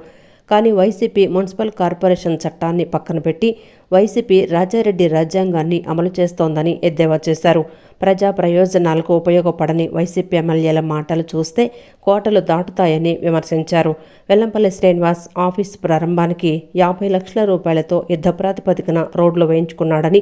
కానీ వైసీపీ మున్సిపల్ కార్పొరేషన్ చట్టాన్ని పక్కన పెట్టి వైసీపీ రాజారెడ్డి రాజ్యాంగాన్ని అమలు చేస్తోందని ఎద్దేవా చేశారు. ప్రజా ప్రయోజనాలకు ఉపయోగపడని వైసీపీ ఎమ్మెల్యేల మాటలు చూస్తే కోటలు దాటుతాయని విమర్శించారు. వెల్లంపల్లి శ్రీనివాస్ ఆఫీసు ప్రారంభానికి 50 లక్షల రూపాయలతో యుద్ధ ప్రాతిపదికన రోడ్లు వేయించుకున్నాడని,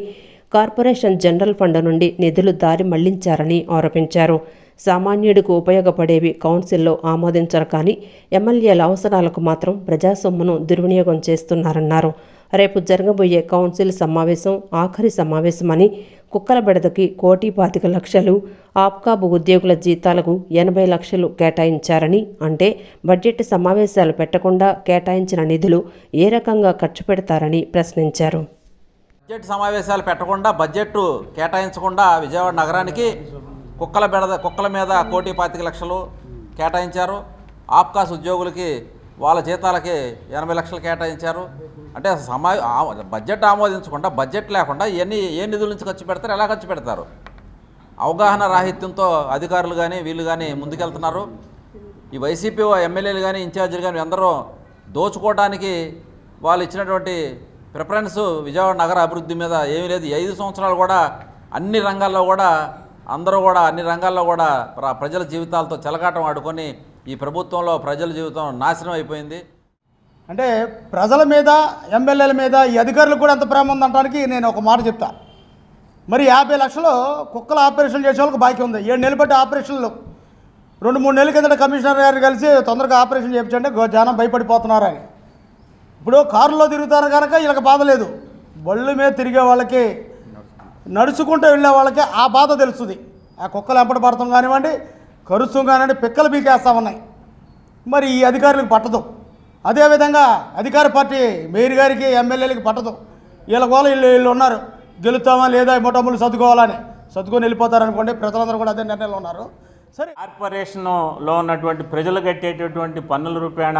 కార్పొరేషన్ జనరల్ ఫండ్ నుండి నిధులు దారి మళ్లించారని ఆరోపించారు. సామాన్యుడికి ఉపయోగపడేవి కౌన్సిల్లో ఆమోదించరు కానీ ఎమ్మెల్యేల అవసరాలకు మాత్రం ప్రజాసొమ్మును దుర్వినియోగం చేస్తున్నారన్నారు. రేపు జరగబోయే కౌన్సిల్ సమావేశం ఆఖరి సమావేశమని, కుక్కల బెడదకి 1,25,00,000, ఆప్కాబ్ ఉద్యోగుల జీతాలకు 80 లక్షలు కేటాయించారని, అంటే బడ్జెట్ సమావేశాలు పెట్టకుండా కేటాయించిన నిధులు ఏ రకంగా ఖర్చు పెడతారని ప్రశ్నించారు. బడ్జెట్ సమావేశాలు పెట్టకుండా, బడ్జెట్ కేటాయించకుండా విజయవాడ నగరానికి కుక్కల మీద 1,25,00,000 కేటాయించారు. ఆప్కాస్ ఉద్యోగులకి వాళ్ళ జీతాలకి 80 లక్షలు కేటాయించారు. అంటే బడ్జెట్ ఆమోదించకుండా, బడ్జెట్ లేకుండా ఏ నిధుల నుంచి ఖర్చు పెడతారు, ఎలా ఖర్చు పెడతారు? అవగాహన రాహిత్యంతో అధికారులు కానీ వీళ్ళు కానీ ముందుకెళ్తున్నారు. ఈ వైసీపీ ఎమ్మెల్యేలు కానీ ఇన్ఛార్జీలు కానీ అందరూ దోచుకోవడానికి వాళ్ళు ఇచ్చినటువంటి ప్రిఫరెన్స్ విజయవాడ నగర అభివృద్ధి మీద ఏమీ లేదు. 5 సంవత్సరాలు కూడా అన్ని రంగాల్లో కూడా ప్రజల జీవితాలతో చెలగాటం ఆడుకొని ఈ ప్రభుత్వంలో ప్రజల జీవితం నాశనం అయిపోయింది. అంటే ప్రజల మీద, ఎమ్మెల్యేల మీద ఈ అధికారులకు కూడా ఎంత ప్రేమ ఉందంటానికి నేను ఒక మాట చెప్తా. మరి 50 లక్షలు కుక్కల ఆపరేషన్ చేసే వాళ్ళకి బాకీ ఉంది. 7 నెలలు బట్టి ఆపరేషన్లు 2-3 నెలల కిందట కమిషనర్ గారు కలిసి తొందరగా ఆపరేషన్ చేయించండి, జనం భయపడిపోతున్నారని. ఇప్పుడు కారులో తిరుగుతారు కనుక వీళ్ళకి బాధ లేదు. బళ్ళు మీద తిరిగే వాళ్ళకి, నడుచుకుంటూ వెళ్ళే వాళ్ళకి ఆ బాధ తెలుస్తుంది. ఆ కుక్కలు ఎంపటి పడతాం కానివ్వండి, కరుస్తాం కానివ్వండి, పిక్కలు పీకేస్తా ఉన్నాయి. మరి ఈ అధికారులకు పట్టదు. అదేవిధంగా అధికార పార్టీ మేయర్ గారికి, ఎమ్మెల్యేలకి పట్టదు. వీళ్ళ కూడా వీళ్ళు ఉన్నారు, గెలుస్తామా లేదా మొట్టమొదటి సర్దుకొని వెళ్ళిపోతారనుకోండి. ప్రజలందరూ కూడా అదే నిర్ణయంలో ఉన్నారు. సరే, కార్పొరేషన్లో ఉన్నటువంటి ప్రజలు కట్టేటటువంటి పన్నుల రూపేణ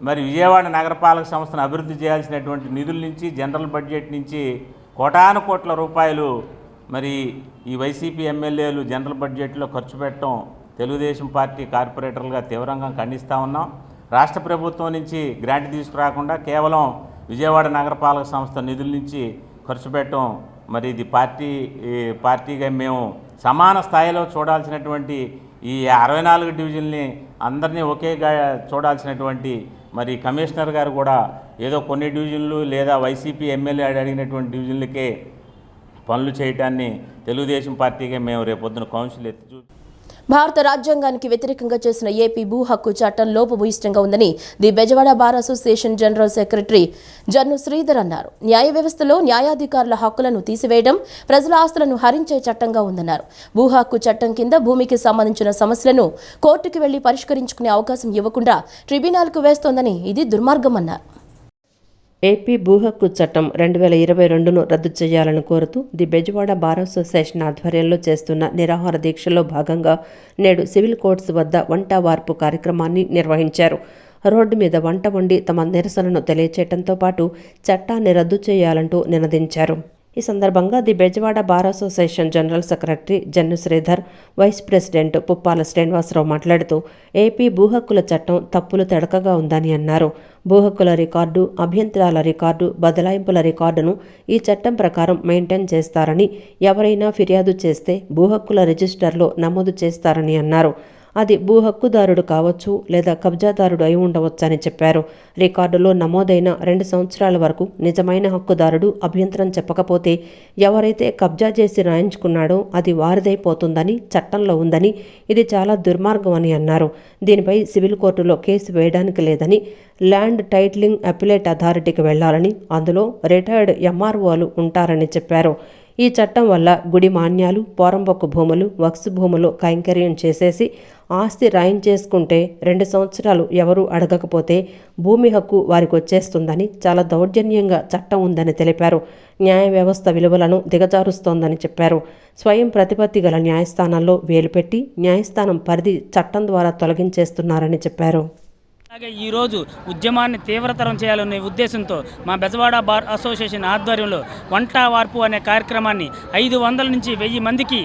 మరి విజయవాడ నగరపాలక సంస్థను అభివృద్ధి చేయాల్సినటువంటి నిధుల నుంచి, జనరల్ బడ్జెట్ నుంచి కోటాను కోట్ల రూపాయలు మరి ఈ వైసీపీ ఎమ్మెల్యేలు జనరల్ బడ్జెట్లో ఖర్చు పెట్టడం తెలుగుదేశం పార్టీ కార్పొరేటర్లుగా తీవ్రంగా ఖండిస్తూ ఉన్నాం. రాష్ట్ర ప్రభుత్వం నుంచి గ్రాంట్ తీసుకురాకుండా కేవలం విజయవాడ నగరపాలక సంస్థ నిధుల నుంచి ఖర్చు పెట్టడం మరి ఇది పార్టీగా మేము సమాన స్థాయిలో చూడాల్సినటువంటి ఈ 64 డివిజన్ని అందరినీ ఒకేగా చూడాల్సినటువంటి మరి కమిషనర్ గారు కూడా ఏదో కొన్ని డివిజన్లు లేదా వైసీపీ ఎమ్మెల్యే అడిగినటువంటి డివిజన్లకే పనులు చేయటాన్ని తెలుగుదేశం పార్టీగా మేము రేపొద్దున కౌన్సిల్ ఎత్తి భారత రాజ్యాంగానికి వ్యతిరేకంగా చేసిన ఏపీ భూ హక్కు చట్టం లోపభూయిష్టంగా ఉందని the Bezawada bar association general secretary Jannu Sridhar అన్నారు. న్యాయ వ్యవస్థలో న్యాయాధికారుల హక్కులను తీసివేయడం, ప్రజల ఆస్తులను హరించే చట్టంగా ఉందన్నారు. భూ హక్కు చట్టం కింద భూమికి సంబంధించిన సమస్యలను కోర్టుకు వెళ్లి పరిష్కరించుకునే అవకాశం ఇవ్వకుండా ట్రిబ్యునల్కు వేస్తోందని ఇది దుర్మార్గమన్నారు. ఏపీ భూ హక్కు చట్టం 2022ను రద్దు చేయాలని కోరుతూ ది బెజవాడ బార్ అసోసియేషన్ ఆధ్వర్యంలో చేస్తున్న నిరాహార దీక్షలో భాగంగా నేడు సివిల్ కోర్ట్స్ వద్ద వంట వార్పు కార్యక్రమాన్ని నిర్వహించారు. రోడ్డు మీద వంట వండి తమ నిరసనను తెలియచేయడంతో పాటు చట్టాన్ని రద్దు చేయాలంటూ నినదించారు. ఈ సందర్భంగా the Bezawada bar association general secretary Jannu Sridhar, vice president Puppala Srinivasarao మాట్లాడుతూ ఏపీ భూ హక్కుల చట్టం తప్పులు తడకగా ఉందని అన్నారు. భూ హక్కుల రికార్డు, అభ్యంతరాల రికార్డు, బదలాయింపుల రికార్డును ఈ చట్టం ప్రకారం మెయింటైన్ చేస్తారని, ఎవరైనా ఫిర్యాదు చేస్తే భూ హక్కుల రిజిస్టర్లో నమోదు చేస్తారని అన్నారు. అది భూ హక్కుదారుడు కావచ్చు లేదా కబ్జాదారుడు అయి ఉండవచ్చని చెప్పారు. రికార్డులో నమోదైన 2 సంవత్సరాల వరకు నిజమైన హక్కుదారుడు అభ్యంతరం చెప్పకపోతే ఎవరైతే కబ్జా చేసి రాయించుకున్నాడో అది వారిదైపోతుందని చట్టంలో ఉందని, ఇది చాలా దుర్మార్గం అని అన్నారు. దీనిపై సివిల్ కోర్టులో కేసు వేయడానికి లేదని, ల్యాండ్ టైటిలింగ్ అపిలేట్ అథారిటీకి వెళ్లాలని, అందులో రిటైర్డ్ ఎంఆర్ఓలు ఉంటారని చెప్పారు. ఈ చట్టం వల్ల గుడి మాన్యాలు, పోరంబొక్కు భూములు, వక్స్ భూములు కైంకర్యం చేసేసి ఆస్తి రాయించేసుకుంటే 2 సంవత్సరాలు ఎవరూ అడగకపోతే భూమి హక్కు వారికి వచ్చేస్తుందని, చాలా దౌర్జన్యంగా చట్టం ఉందని తెలిపారు. న్యాయ వ్యవస్థ విలువలను దిగజారుస్తోందని చెప్పారు. స్వయం ప్రతిపత్తి గల న్యాయస్థానాల్లో వేలుపెట్టి న్యాయస్థానం పరిధి చట్టం ద్వారా తొలగించేస్తున్నారని చెప్పారు. అలాగే ఈరోజు ఉద్యమాన్ని తీవ్రతరం చేయాలనే ఉద్దేశంతో మా బెజవాడ బార్ అసోసియేషన్ ఆధ్వర్యంలో వంట వార్పు అనే కార్యక్రమాన్ని 500 నుంచి 1000 మందికి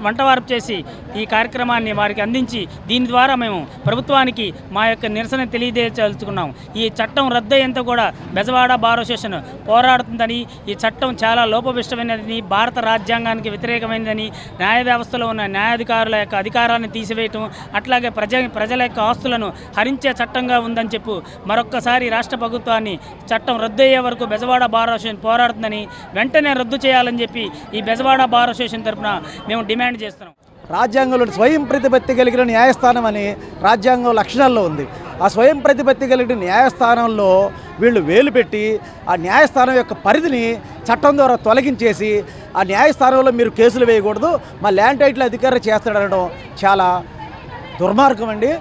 వంట వార్పు చేసి ఈ కార్యక్రమాన్ని వారికి అందించి దీని ద్వారా మేము ప్రభుత్వానికి మా యొక్క నిరసన తెలియజేయదలుచుకున్నాం. ఈ చట్టం రద్దయ్యేంత కూడా బెజవాడ బార్ అసోసియేషన్ పోరాడుతుందని, ఈ చట్టం చాలా లోపభూయిష్టమైనదని, భారత రాజ్యాంగానికి వ్యతిరేకమైనదని, న్యాయ వ్యవస్థలో ఉన్న న్యాయాధికారుల యొక్క అధికారాన్ని తీసివేయటం, అట్లాగే ప్రజల ప్రజల యొక్క ఆస్తులను హరించే చట్టంగా ఉందని చెప్పు మరొక్కసారి రాష్ట్ర ప్రభుత్వాన్ని చట్టం రద్దు అయ్యే వరకు బెజవాడ బార్ అసోసియేషన్ పోరాడుతుందని, వెంటనే రద్దు చేయాలని చెప్పి ఈ బెజవాడ బార్ అసోసియేషన్ తరఫున మేము డిమాండ్ చేస్తున్నాం. రాజ్యాంగంలో స్వయం ప్రతిపత్తి కలిగిన న్యాయస్థానం అని రాజ్యాంగం లక్షణాల్లో ఉంది. ఆ స్వయం ప్రతిపత్తి కలిగిన న్యాయస్థానంలో వీళ్ళు వేలు పెట్టి ఆ న్యాయస్థానం యొక్క పరిధిని చట్టం ద్వారా తొలగించేసి ఆ న్యాయస్థానంలో మీరు కేసులు వేయకూడదు, మా ల్యాండ్ టైటిల్ అధికారి చేస్తాడనడం చాలా దుర్మార్గం అండి.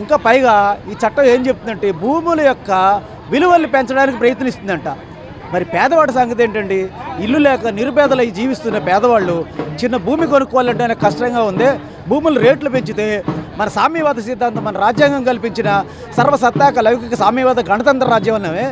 ఇంకా పైగా ఈ చట్టం ఏం చెప్తుందంటే భూముల యొక్క విలువల్ని పెంచడానికి ప్రయత్నిస్తుందంట. మరి పేదవాడి సంగతి ఏంటండి? ఇల్లు లేక నిరుపేదలై జీవిస్తున్న పేదవాళ్ళు చిన్న భూమి కొనుక్కోవాలంటే కష్టంగా ఉంది. భూముల రేట్లు పెంచితే మన సామ్యవాద సిద్ధాంతం, మన రాజ్యాంగం కల్పించిన సర్వసత్తాక లౌకిక సామ్యవాద గణతంత్ర రాజ్యం అన్నవే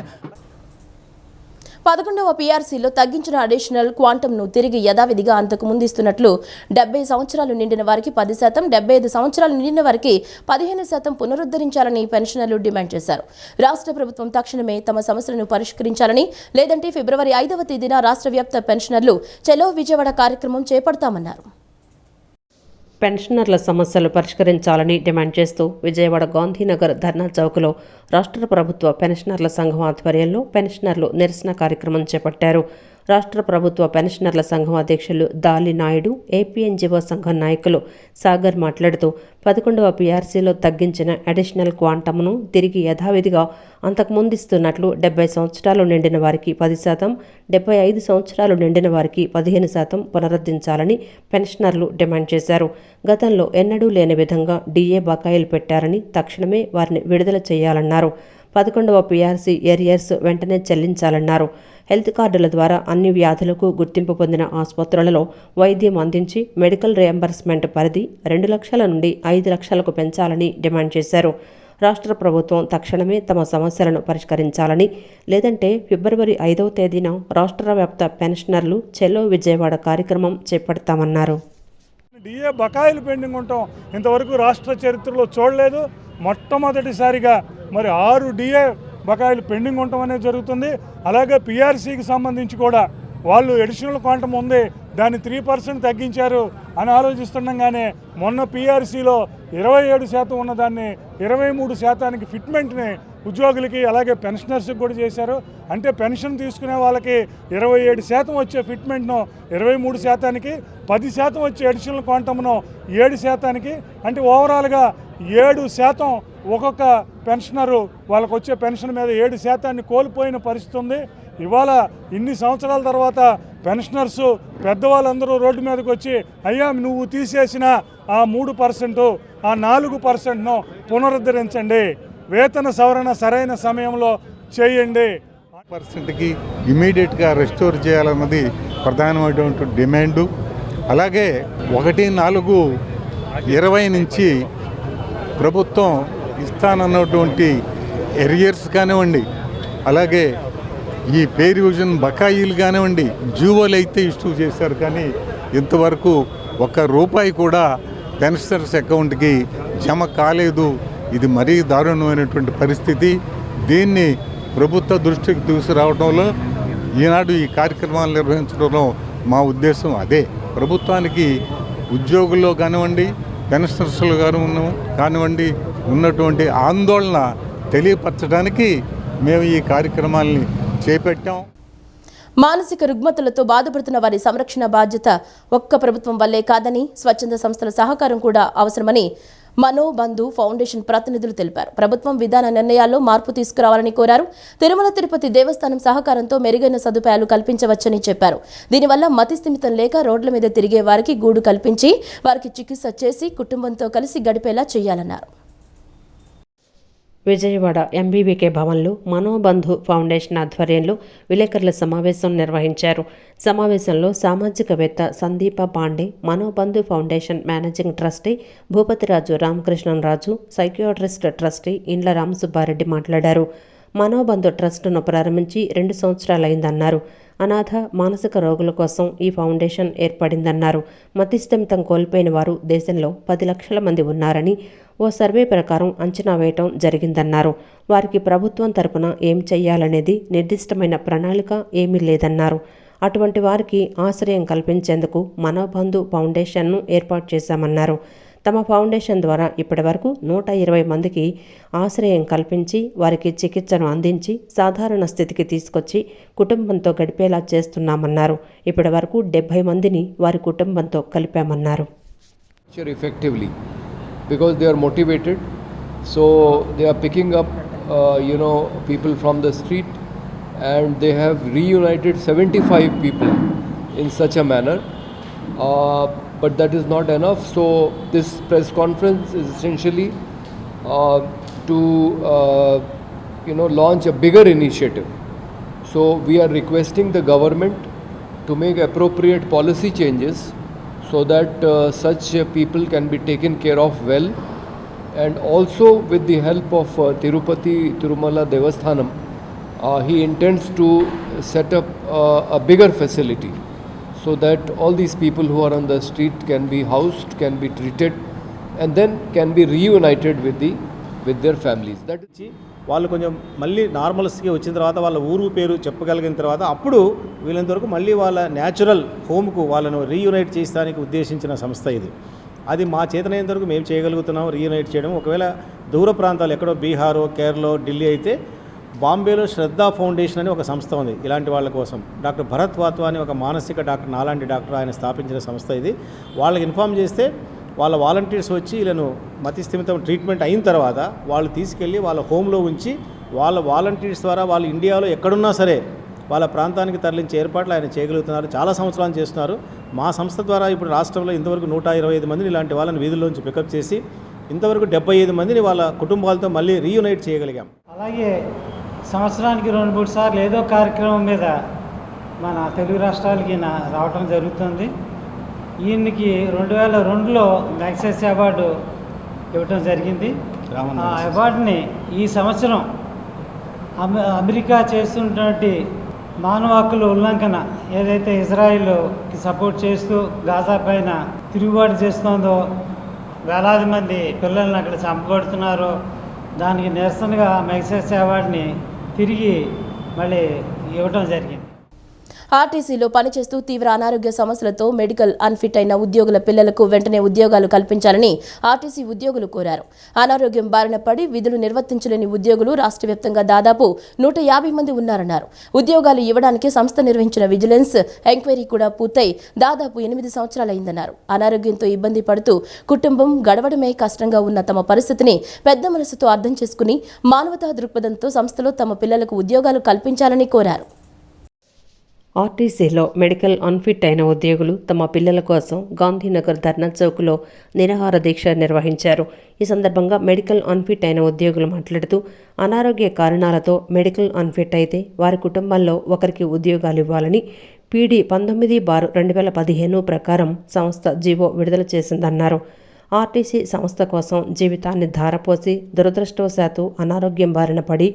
11వ పీఆర్సీలో తగ్గించిన అడిషనల్ క్వాంటంను తిరిగి యథావిధిగా అంతకు ముందిస్తున్నట్లు 70 సంవత్సరాలు నిండిన వారికి 10%, 75 సంవత్సరాలు నిండిన వారికి 15% పునరుద్ధరించాలని పెన్షనర్లు డిమాండ్ చేశారు. రాష్ట్ర ప్రభుత్వం తక్షణమే తమ సమస్యలను పరిష్కరించాలని, లేదంటే ఫిబ్రవరి 5వ తేదీన రాష్ట్ర వ్యాప్త పెన్షనర్లు చలో విజయవాడ కార్యక్రమం చేపడతామన్నారు. పెన్షనర్ల సమస్యలు పరిష్కరించాలని డిమాండ్ చేస్తూ విజయవాడ గాంధీనగర్ ధర్నా చౌక్లో రాష్ట్ర ప్రభుత్వ పెన్షనర్ల సంఘం ఆధ్వర్యంలో పెన్షనర్లు నిరసన కార్యక్రమం చేపట్టారు. రాష్ట్ర ప్రభుత్వ పెన్షనర్ల సంఘం అధ్యక్షులు దాలి నాయుడు, ఏపీఎన్జీఓ సంఘం నాయకులు సాగర్ మాట్లాడుతూ 11వ పీఆర్సీలో తగ్గించిన అడిషనల్ క్వాంటమ్ను తిరిగి యథావిధిగా అంతకుముందిస్తున్నట్లు 70 సంవత్సరాలు నిండిన వారికి 10%, 75 సంవత్సరాలు నిండిన వారికి 15% పునరుద్ధరించాలని పెన్షనర్లు డిమాండ్ చేశారు. గతంలో ఎన్నడూ లేని విధంగా డీఏ బకాయిలు పెట్టారని తక్షణమే వారిని విడుదల చేయాలన్నారు. 11వ పీఆర్సీ ఏరియర్స్ వెంటనే చెల్లించాలన్నారు. హెల్త్ కార్డుల ద్వారా అన్ని వ్యాధులకు గుర్తింపు పొందిన ఆసుపత్రులలో వైద్యం అందించి మెడికల్ రియంబర్స్మెంట్ పరిధి 2 లక్షల నుండి 5 లక్షలకు పెంచాలని డిమాండ్ చేశారు. రాష్ట్ర ప్రభుత్వం తక్షణమే తమ సమస్యలను పరిష్కరించాలని, లేదంటే ఫిబ్రవరి 5వ తేదీన రాష్ట్ర వ్యాప్త పెన్షనర్లు చెలో విజయవాడ కార్యక్రమం చేపడతామన్నారు. డిఏ బకాయిలు పెండింగ్ ఉండటం ఇంతవరకు రాష్ట్ర చరిత్రలో చూడలేదు. మొట్టమొదటిసారిగా మరి 6 డిఏ బకాయిలు పెండింగ్ ఉండటం అనేది జరుగుతుంది. అలాగే పీఆర్సీకి సంబంధించి కూడా వాళ్ళు ఎడిషనల్ క్వాంటమ్ ఉంది, దాన్ని 3% తగ్గించారు అని ఆలోచిస్తుండగానే మొన్న పీఆర్సీలో 27% ఉన్నదాన్ని 23%కి ఫిట్మెంట్ని ఉద్యోగులకి అలాగే పెన్షనర్స్కి కూడా చేశారు. అంటే పెన్షన్ తీసుకునే వాళ్ళకి 27% వచ్చే ఫిట్మెంట్ను 23%కి, 10% వచ్చే అడిషనల్ క్వాంటమ్ను 7%కి, అంటే ఓవరాల్గా 7% ఒక్కొక్క పెన్షనరు వాళ్ళకు వచ్చే పెన్షన్ మీద 7% కోల్పోయిన పరిస్థితి ఉంది. ఇవాళ ఇన్ని సంవత్సరాల తర్వాత పెన్షనర్సు పెద్దవాళ్ళందరూ రోడ్డు మీదకి వచ్చి అయ్యా నువ్వు తీసేసిన ఆ 3%, ఆ 4%ను పునరుద్ధరించండి, వేతన సవరణ సరైన సమయంలో చేయండి. 1%కి ఇమీడియట్గా రెస్టోర్ చేయాలన్నది ప్రధానమైనటువంటి డిమాండు. అలాగే 1/4/20 నుంచి ప్రభుత్వం ఇస్తానన్నటువంటి ఎరియర్స్ కానివ్వండి, అలాగే ఈ పే రివిజన్ బకాయిలు కానివ్వండి, జీవోలు అయితే ఇష్యూ చేశారు. కానీ ఇంతవరకు ₹1 కూడా పెన్షనర్స్ అకౌంట్కి జమ కాలేదు. ఇది మరీ దారుణమైనటువంటి పరిస్థితి. దీన్ని ప్రభుత్వ దృష్టికి తీసుకురావడంలో ఈనాడు ఈ కార్యక్రమాలు నిర్వహించడంలో మా ఉద్దేశం అదే. ప్రభుత్వానికి ఉద్యోగుల్లో కానివ్వండి, పెన్షనర్స్లో కానివ్వండి ఉన్నటువంటి ఆందోళన తెలియపరచడానికి మేము ఈ కార్యక్రమాల్ని చేపట్టాం. మానసిక రుగ్మతలతో బాధపడుతున్న వారి సంరక్షణ బాధ్యత ఒక్క ప్రభుత్వం వల్లే కాదని, స్వచ్ఛంద సంస్థల సహకారం కూడా అవసరమని మనోబంధు ఫౌండేషన్ ప్రతినిధులు తెలిపారు. ప్రభుత్వం విధాన నిర్ణయాల్లో మార్పు తీసుకురావాలని కోరారు. తిరుమల తిరుపతి దేవస్థానం సహకారంతో మెరుగైన సదుపాయాలు కల్పించవచ్చని చెప్పారు. దీనివల్ల మతి స్థిమితం లేక రోడ్ల మీద తిరిగే వారికి గూడు కల్పించి వారికి చికిత్స చేసి కుటుంబంతో కలిసి గడిపేలా చేయాలన్నారు. విజయవాడ ఎంబీబీకే భవన్లో మనోబంధు ఫౌండేషన్ ఆధ్వర్యంలో విలేకరుల సమావేశం నిర్వహించారు. సమావేశంలో సామాజికవేత్త Sandeep Pandey, Manobandhu foundation managing trustee Bhupathiraju Ramakrishnan Raju, psychiatrist trustee Indla Ramasubbareddy మాట్లాడారు. మనోబంధు ట్రస్టును ప్రారంభించి 2 సంవత్సరాలైందన్నారు. అనాథ మానసిక రోగుల కోసం ఈ ఫౌండేషన్ ఏర్పడిందన్నారు. మతిస్థిమితం కోల్పోయిన వారు దేశంలో 10 లక్షల మంది ఉన్నారని ఓ సర్వే ప్రకారం అంచనా వేయటం జరిగిందన్నారు. వారికి ప్రభుత్వం తరపున ఏం చెయ్యాలనేది నిర్దిష్టమైన ప్రణాళిక ఏమీ లేదన్నారు. అటువంటి వారికి ఆశ్రయం కల్పించేందుకు మనోబంధు ఫౌండేషన్ను ఏర్పాటు చేశామన్నారు. తమ ఫౌండేషన్ ద్వారా ఇప్పటివరకు 120 మందికి ఆశ్రయం కల్పించి వారికి చికిత్సను అందించి సాధారణ స్థితికి తీసుకొచ్చి కుటుంబంతో గడిపేలా చేస్తున్నామన్నారు. ఇప్పటివరకు 70 మందిని వారి కుటుంబంతో కలిపామన్నారు. Effectively, because they are motivated, so they are picking up people from the street, and they have reunited 75 people in such a manner, but that is not enough. So this press conference is essentially to launch a bigger initiative. So we are requesting the government to make appropriate policy changes so that such people can be taken care of well, and also with the help of Tirupati Tirumala Devasthanam, he intends to set up a bigger facility so that all these people who are on the street can be housed, can be treated, and then can be reunited with their families. That వాళ్ళు కొంచెం మళ్ళీ నార్మల్స్కి వచ్చిన తర్వాత వాళ్ళ ఊరు పేరు చెప్పగలిగిన తర్వాత అప్పుడు వీళ్ళంతవరకు మళ్ళీ వాళ్ళ న్యాచురల్ హోమ్కు వాళ్ళను రీయునైట్ చేయడానికి ఉద్దేశించిన సంస్థ ఇది. అది మా చేతనైనంత వరకు మేము చేయగలుగుతున్నాం రీయునైట్ చేయడం. ఒకవేళ దూర ప్రాంతాలు ఎక్కడో బీహారో కేరళ ఢిల్లీ అయితే బాంబేలో శ్రద్ధా ఫౌండేషన్ అని ఒక సంస్థ ఉంది ఇలాంటి వాళ్ళ కోసం. డాక్టర్ భరత్ వాత్వా అని ఒక మానసిక డాక్టర్, నాలాంటి డాక్టర్, ఆయన స్థాపించిన సంస్థ ఇది. వాళ్ళకి ఇన్ఫామ్ చేస్తే వాళ్ళ వాలంటీర్స్ వచ్చి వీళ్ళను మతిస్థిమితం ట్రీట్మెంట్ అయిన తర్వాత వాళ్ళు తీసుకెళ్ళి వాళ్ళ హోమ్లో ఉంచి వాళ్ళ వాలంటీర్స్ ద్వారా వాళ్ళు ఇండియాలో ఎక్కడున్నా సరే వాళ్ళ ప్రాంతానికి తరలించే ఏర్పాట్లు ఆయన చేయగలుగుతున్నారు. చాలా సంవత్సరాలు చేస్తున్నారు. మా సంస్థ ద్వారా ఇప్పుడు రాష్ట్రంలో ఇంతవరకు 125 మందిని ఇలాంటి వాళ్ళని వీధుల్లోంచి పికప్ చేసి ఇంతవరకు 75 మందిని వాళ్ళ కుటుంబాలతో మళ్ళీ రీయునైట్ చేయగలిగాం. అలాగే సంవత్సరానికి 2-3 సార్లు ఏదో కార్యక్రమం మీద మన తెలుగు రాష్ట్రాలకి రావటం జరుగుతుంది. ఈయనకి 2002లో మ్యాగ్సెస్ అవార్డు ఇవ్వటం జరిగింది. ఆ అవార్డుని ఈ సంవత్సరం అమెరికా చేస్తున్నటువంటి మానవ హక్కుల ఉల్లంఘన ఏదైతే ఇజ్రాయిల్కి సపోర్ట్ చేస్తూ గాజా పైన తిరుగుబాటు చేస్తుందో, వేలాది మంది పిల్లల్ని అక్కడ చంపగొడుతున్నారో, దానికి నిరసనగా మ్యాగ్సెస్ అవార్డుని తిరిగి మళ్ళీ ఇవ్వటం జరిగింది. ఆర్టీసీలో పనిచేస్తూ తీవ్ర అనారోగ్య సమస్యలతో మెడికల్ అన్ఫిట్ అయిన ఉద్యోగుల పిల్లలకు వెంటనే ఉద్యోగాలు కల్పించాలని ఆర్టీసీ ఉద్యోగులు కోరారు. అనారోగ్యం బారిన పడి విధులు నిర్వర్తించలేని ఉద్యోగులు రాష్ట్ర వ్యాప్తంగా దాదాపు 150 మంది ఉన్నారన్నారు. ఉద్యోగాలు ఇవ్వడానికి సంస్థ నిర్వహించిన విజిలెన్స్ ఎంక్వైరీ కూడా పూర్తయి దాదాపు 8 సంవత్సరాలైందన్నారు. అనారోగ్యంతో ఇబ్బంది పడుతూ కుటుంబం గడవడమే కష్టంగా ఉన్న తమ పరిస్థితిని పెద్ద మనసుతో అర్థం చేసుకుని మానవతా దృక్పథంతో సంస్థలో తమ పిల్లలకు ఉద్యోగాలు కల్పించాలని కోరారు. ఆర్టీసీలో మెడికల్ అన్ఫిట్ అయిన ఉద్యోగులు తమ పిల్లల కోసం గాంధీనగర్ ధర్నా చౌక్లో నిరాహార దీక్ష నిర్వహించారు. ఈ సందర్భంగా మెడికల్ అన్ఫిట్ అయిన ఉద్యోగులు మాట్లాడుతూ అనారోగ్య కారణాలతో మెడికల్ అన్ఫిట్ అయితే వారి కుటుంబాల్లో ఒకరికి ఉద్యోగాలు ఇవ్వాలని పీడీ 19/2015 ప్రకారం సంస్థ జీవో విడుదల చేసిందన్నారు. ఆర్టీసీ సంస్థ కోసం జీవితాన్ని ధారపోసి దురదృష్టవశాత్తు అనారోగ్యం బారిన పడి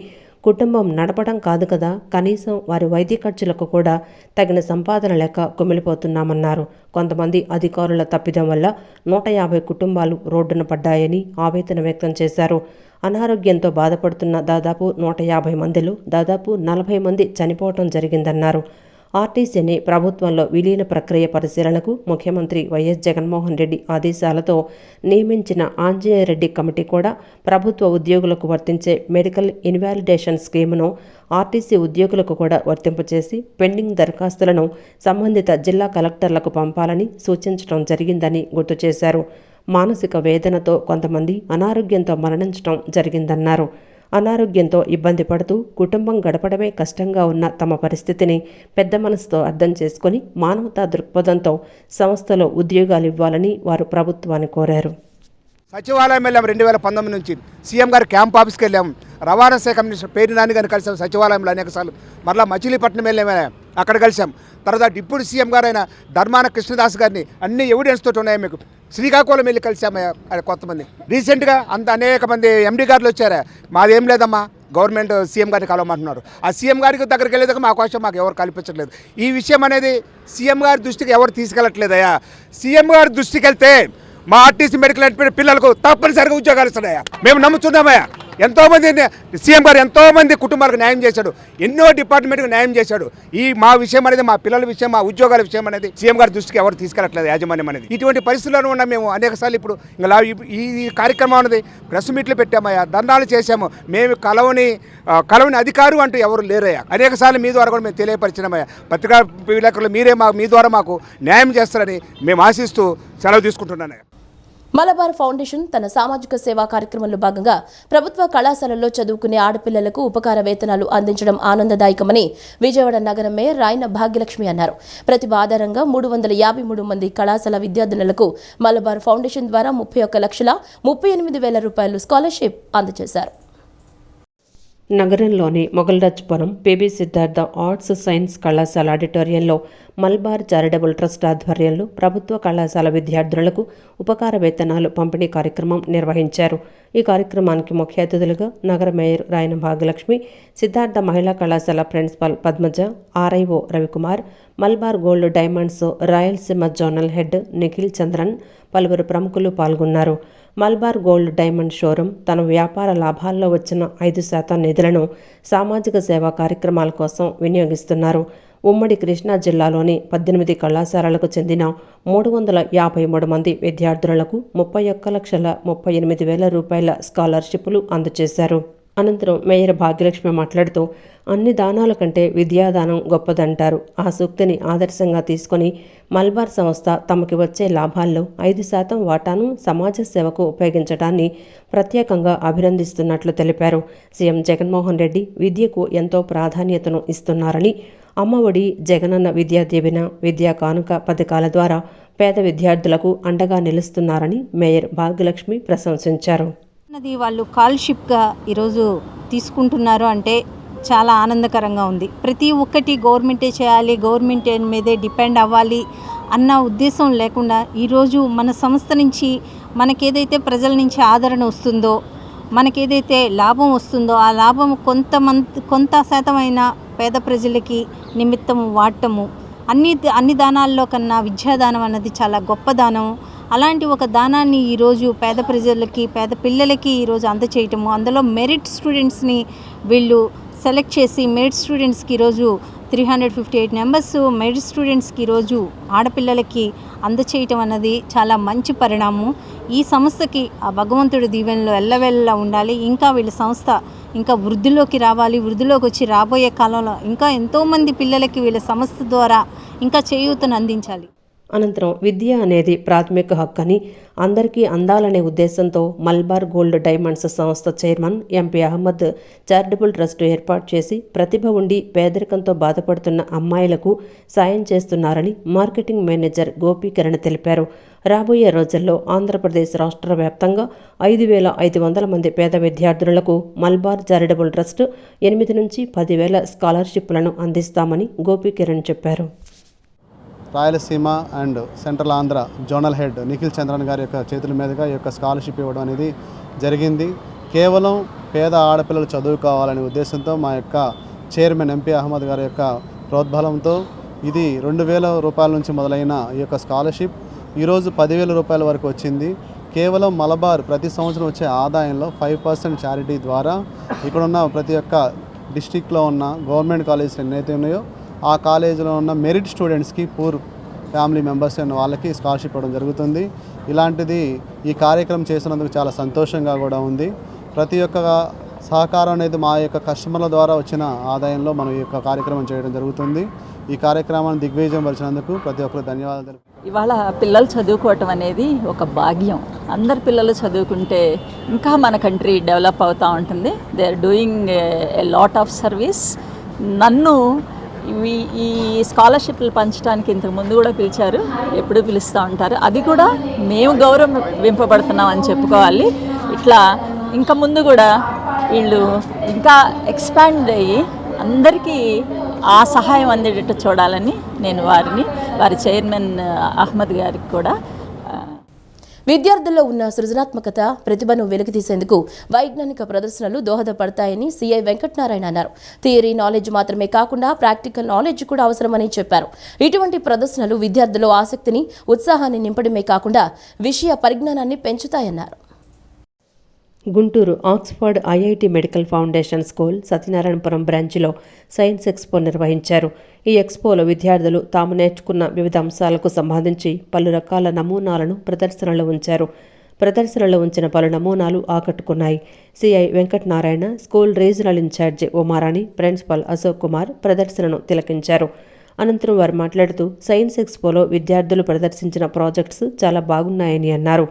కుటుంబం నడపడం కాదు కదా, కనీసం వారి వైద్య ఖర్చులకు కూడా తగిన సంపాదన లేక కుమిలిపోతున్నామన్నారు. కొంతమంది అధికారుల తప్పిదం వల్ల 150 కుటుంబాలు రోడ్డున పడ్డాయని ఆవేదన వ్యక్తం చేశారు. అనారోగ్యంతో బాధపడుతున్న దాదాపు 150 మందిలో దాదాపు 40 మంది చనిపోవటం జరిగిందన్నారు. ఆర్టీసీని ప్రభుత్వంలో విలీన ప్రక్రియ పరిశీలనకు ముఖ్యమంత్రి వైఎస్ జగన్మోహన్ రెడ్డి ఆదేశాలతో నియమించిన ఆంజనేయరెడ్డి కమిటీ కూడా ప్రభుత్వ ఉద్యోగులకు వర్తించే మెడికల్ ఇన్వాలిడేషన్ స్కీమును ఆర్టీసీ ఉద్యోగులకు కూడా వర్తింపచేసి పెండింగ్ దరఖాస్తులను సంబంధిత జిల్లా కలెక్టర్లకు పంపాలని సూచించడం జరిగిందని గుర్తు చేశారు. మానసిక వేదనతో కొంతమంది అనారోగ్యంతో మరణించడం జరిగిందన్నారు. అనారోగ్యంతో ఇబ్బంది పడుతూ కుటుంబం గడపడమే కష్టంగా ఉన్న తమ పరిస్థితిని పెద్ద మనసుతో అర్థం చేసుకుని మానవతా దృక్పథంతో సంస్థలో ఉద్యోగాలు ఇవ్వాలని వారు ప్రభుత్వాన్ని కోరారు. సచివాలయం వెళ్ళాం 2019 నుంచి. సీఎం గారు క్యాంప్ ఆఫీస్కి వెళ్ళాము. రవాణా శాఖ మినిస్టర్ పేరు నాని గారిని కలిసాం సచివాలయంలో అనేకసార్లు. మరలా మచిలీపట్నం వెళ్ళాము, అక్కడ కలిసాం. తర్వాత డిప్యూటీ సీఎం గారు అయిన ధర్మాన కృష్ణదాస్ గారిని అన్ని ఎవిడెన్స్ తోటి ఉన్నాయి మీకు. శ్రీకాకుళం వెళ్ళి కలిసాము కొంతమంది. రీసెంట్గా అనేక మంది ఎండీ గారులు వచ్చారా, మాదేం లేదమ్మా గవర్నమెంట్ సీఎం గారిని కలవమంటున్నారు. ఆ సీఎం గారికి దగ్గరికి వెళ్ళేదాకా మా కోసం మాకు ఎవరు కల్పించట్లేదు. ఈ విషయం అనేది సీఎం గారి దృష్టికి ఎవరు తీసుకెళ్ళట్లేదయ్యా. సీఎం గారి దృష్టికి వెళ్తే మా ఆర్టీసీ మెడికల్ పిల్లలకు తప్పనిసరిగా ఉద్యోగాలు ఇస్తున్నాయా, మేము నమ్ముతున్నామయ్యా. ఎంతోమంది సీఎం గారు ఎంతోమంది కుటుంబాలకు న్యాయం చేశాడు, ఎన్నో డిపార్ట్మెంట్కి న్యాయం చేశాడు. మా విషయం అనేది, మా పిల్లల విషయం, మా ఉద్యోగాల విషయం అనేది సీఎం గారి దృష్టికి ఎవరు తీసుకెళ్ళట్లేదు యాజమాన్యం అనేది. ఇటువంటి పరిస్థితుల్లో ఉన్న మేము అనేకసార్లు ఇప్పుడు ఇంకా ఈ కార్యక్రమం అనేది ప్రెస్ మీట్లు పెట్టామయ్యా, ధర్నాలు చేశాము. మేము కలవని అధికారు అంటూ ఎవరు లేరయ్యా. అనేకసార్లు మీ ద్వారా కూడా మేము తెలియపరిచినామయ్యా. పత్రికా విలేకరులు మీ ద్వారా మాకు న్యాయం చేస్తారని మేము ఆశిస్తూ సెలవు తీసుకుంటున్నాను. మలబార్ ఫౌండేషన్ తన సామాజిక సేవా కార్యక్రమంలో భాగంగా ప్రభుత్వ కళాశాలల్లో చదువుకునే ఆడపిల్లలకు ఉపకార వేతనాలు అందించడం ఆనందదాయకమని విజయవాడ నగర మేయర్ రాయన భాగ్యలక్ష్మి అన్నారు. ప్రతిభ ఆధారంగా 353 మంది కళాశాల విద్యార్థినులకు మలబార్ ఫౌండేషన్ ద్వారా 31,38,000 రూపాయలు స్కాలర్షిప్ అందజేశారు. నగరంలోని Mogalrajapuram PB Siddhartha arts science కళాశాల ఆడిటోరియంలో మల్బార్ చారిటబుల్ ట్రస్ట్ ఆధ్వర్యంలో ప్రభుత్వ కళాశాల విద్యార్థులకు ఉపకార వేతనాలు పంపిణీ కార్యక్రమం నిర్వహించారు. ఈ కార్యక్రమానికి ముఖ్య అతిథులుగా నగర మేయర్ రాయన భాగ్యలక్ష్మి, సిద్ధార్థ మహిళా కళాశాల principal Padmaja, RIO Ravikumar, Malabar gold diamonds Rayalaseema zonal head Nikhil Chandran, పలువురు ప్రముఖులు పాల్గొన్నారు. మల్బార్ గోల్డ్ డైమండ్ షోరూం తన వ్యాపార లాభాల్లో వచ్చిన 5% నిధులను సామాజిక సేవా కార్యక్రమాల కోసం వినియోగిస్తున్నారు. ఉమ్మడి కృష్ణా జిల్లాలోని 18 కళాశాలలకు చెందిన 353 మంది విద్యార్థులకు 31,38,000 రూపాయల స్కాలర్షిప్లు అందజేశారు. అనంతరం మేయర్ భాగ్యలక్ష్మి మాట్లాడుతూ, అన్ని దానాల కంటే విద్యాదానం గొప్పదంటారు. ఆ సూక్తిని ఆదర్శంగా తీసుకొని మల్బార్ సంస్థ తమకి వచ్చే లాభాల్లో 5% వాటాను సమాజ సేవకు ఉపయోగించడాన్ని ప్రత్యేకంగా అభినందిస్తున్నట్లు తెలిపారు. సీఎం జగన్మోహన్ రెడ్డి విద్యకు ఎంతో ప్రాధాన్యతను ఇస్తున్నారని, అమ్మఒడి, జగనన్న విద్యా దీవెన, విద్యా కానుక పథకాల ద్వారా పేద విద్యార్థులకు అండగా నిలుస్తున్నారని మేయర్ భాగ్యలక్ష్మి ప్రశంసించారు. వాళ్ళు స్కాలర్షిప్గా ఈరోజు తీసుకుంటున్నారు అంటే చాలా ఆనందకరంగా ఉంది. ప్రతి ఒక్కటి గవర్నమెంటే చేయాలి, గవర్నమెంట్ మీదే డిపెండ్ అవ్వాలి అన్న ఉద్దేశం లేకుండా ఈరోజు మన సంస్థ నుంచి మనకేదైతే ప్రజల నుంచి ఆదరణ వస్తుందో, మనకేదైతే లాభం వస్తుందో ఆ లాభం కొంత శాతమైన పేద ప్రజలకి నిమిత్తం వాడటము అన్ని దానాల్లో కన్నా విద్యాదానం అన్నది చాలా గొప్ప దానం. అలాంటి ఒక దానాన్ని ఈరోజు పేద ప్రజలకి, పేద పిల్లలకి ఈరోజు అందచేయటము, అందులో మెరిట్ స్టూడెంట్స్ని వీళ్ళు సెలెక్ట్ చేసి మెరిట్ స్టూడెంట్స్కి ఈరోజు 358 మెంబర్స్ మెరిట్ స్టూడెంట్స్కి ఈరోజు ఆడపిల్లలకి అందచేయటం అన్నది చాలా మంచి పరిణామం. ఈ సంస్థకి ఆ భగవంతుడి దీవెనలో ఎల్లవెల్లా ఉండాలి. ఇంకా వీళ్ళ సంస్థ ఇంకా వృద్ధిలోకి రావాలి. వృద్ధిలోకి వచ్చి రాబోయే కాలంలో ఇంకా ఎంతోమంది పిల్లలకి వీళ్ళ సంస్థ ద్వారా ఇంకా చేయూతను అందించాలి. అనంతరం విద్య అనేది ప్రాథమిక హక్కు అని, అందరికీ అందాలనే ఉద్దేశంతో మల్బార్ గోల్డ్ డైమండ్స్ సంస్థ chairman MP Ahmed charitable trust ఏర్పాటు చేసి ప్రతిభ ఉండి పేదరికంతో బాధపడుతున్న అమ్మాయిలకు సాయం చేస్తున్నారని మార్కెటింగ్ మేనేజర్ గోపీకిరణ్ తెలిపారు. రాబోయే రోజుల్లో ఆంధ్రప్రదేశ్ రాష్ట్ర వ్యాప్తంగా 5,500 మంది పేద విద్యార్థులకు మల్బార్ చారిటబుల్ ట్రస్ట్ 8 నుంచి 10,000 స్కాలర్షిప్లను అందిస్తామని గోపీకిరణ్ చెప్పారు. Rayalaseema and central Andhra zonal head Nikhil Chandran గారి యొక్క చేతుల మీదుగా ఈ యొక్క స్కాలర్షిప్ ఇవ్వడం అనేది జరిగింది. కేవలం పేద ఆడపిల్లలు చదువుకోవాలనే ఉద్దేశంతో మా యొక్క చైర్మన్ ఎంపీ అహ్మద్ గారి యొక్క ప్రోద్బలంతో ఇది 2,000 రూపాయల నుంచి మొదలైన ఈ యొక్క స్కాలర్షిప్ ఈరోజు 10,000 రూపాయల వరకు వచ్చింది. కేవలం మలబార్ ప్రతి సంవత్సరం వచ్చే ఆదాయంలో 5% చారిటీ ద్వారా ఇక్కడున్న ప్రతి ఒక్క డిస్టిక్లో ఉన్న గవర్నమెంట్ కాలేజెస్ ఎన్నైతే ఉన్నాయో ఆ కాలేజీలో ఉన్న మెరిట్ స్టూడెంట్స్కి, పూర్ ఫ్యామిలీ మెంబర్స్ అయిన వాళ్ళకి స్కాలర్షిప్ ఇవ్వడం జరుగుతుంది. ఇలాంటిది ఈ కార్యక్రమం చేసినందుకు చాలా సంతోషంగా కూడా ఉంది. ప్రతి ఒక్క సహకారం అనేది మా యొక్క కస్టమర్ల ద్వారా వచ్చిన ఆదాయంలో మనం ఈ యొక్క కార్యక్రమం చేయడం జరుగుతుంది. ఈ కార్యక్రమాన్ని దిగ్విజయం పరిచినందుకు ప్రతి ఒక్కరు ధన్యవాదాలు. ఇవాళ పిల్లలు చదువుకోవటం అనేది ఒక భాగ్యం. అందరు పిల్లలు చదువుకుంటే ఇంకా మన కంట్రీ డెవలప్ అవుతూ ఉంటుంది. They are doing a lot of service. నన్ను ఈ స్కాలర్షిప్లు పంచడానికి ఇంతకు ముందు కూడా పిలిచారు, ఎప్పుడు పిలుస్తూ ఉంటారు. అది కూడా మేము గౌరవింపబడుతున్నాం అని చెప్పుకోవాలి. ఇట్లా ఇంకా ముందు కూడా వీళ్ళు ఇంకా ఎక్స్పాండ్ అయ్యి అందరికీ ఆ సహాయం అందేటట్టు చూడాలని నేను వారి చైర్మన్ అహ్మద్ గారికి కూడా. విద్యార్థుల్లో ఉన్న సృజనాత్మకత, ప్రతిభను వెలికితీసేందుకు వైజ్ఞానిక ప్రదర్శనలు దోహదపడతాయని సీఐ వెంకటనారాయణ అన్నారు. థియరీ నాలెడ్జ్ మాత్రమే కాకుండా ప్రాక్టికల్ నాలెడ్జ్ కూడా అవసరమని చెప్పారు. ఇటువంటి ప్రదర్శనలు విద్యార్థుల్లో ఆసక్తిని, ఉత్సాహాన్ని నింపడమే కాకుండా విషయ పరిజ్ఞానాన్ని పెంచుతాయన్నారు. Guntur Oxford IIT medical foundation school Satyanarayanapuram బ్రాంచ్లో సైన్స్ ఎక్స్పో నిర్వహించారు. ఈ ఎక్స్పోలో విద్యార్థులు తాము నేర్చుకున్న వివిధ అంశాలకు సంబంధించి పలు రకాల నమూనాలను ప్రదర్శనలో ఉంచారు. ప్రదర్శనలో ఉంచిన పలు నమూనాలు ఆకట్టుకున్నాయి. CI Venkatanarayana, school regional incharge Umarani, principal Ashok Kumar ప్రదర్శనను తిలకించారు. అనంతరం వారు మాట్లాడుతూ సైన్స్ ఎక్స్పోలో విద్యార్థులు ప్రదర్శించిన ప్రాజెక్ట్స్ చాలా బాగున్నాయని అన్నారు.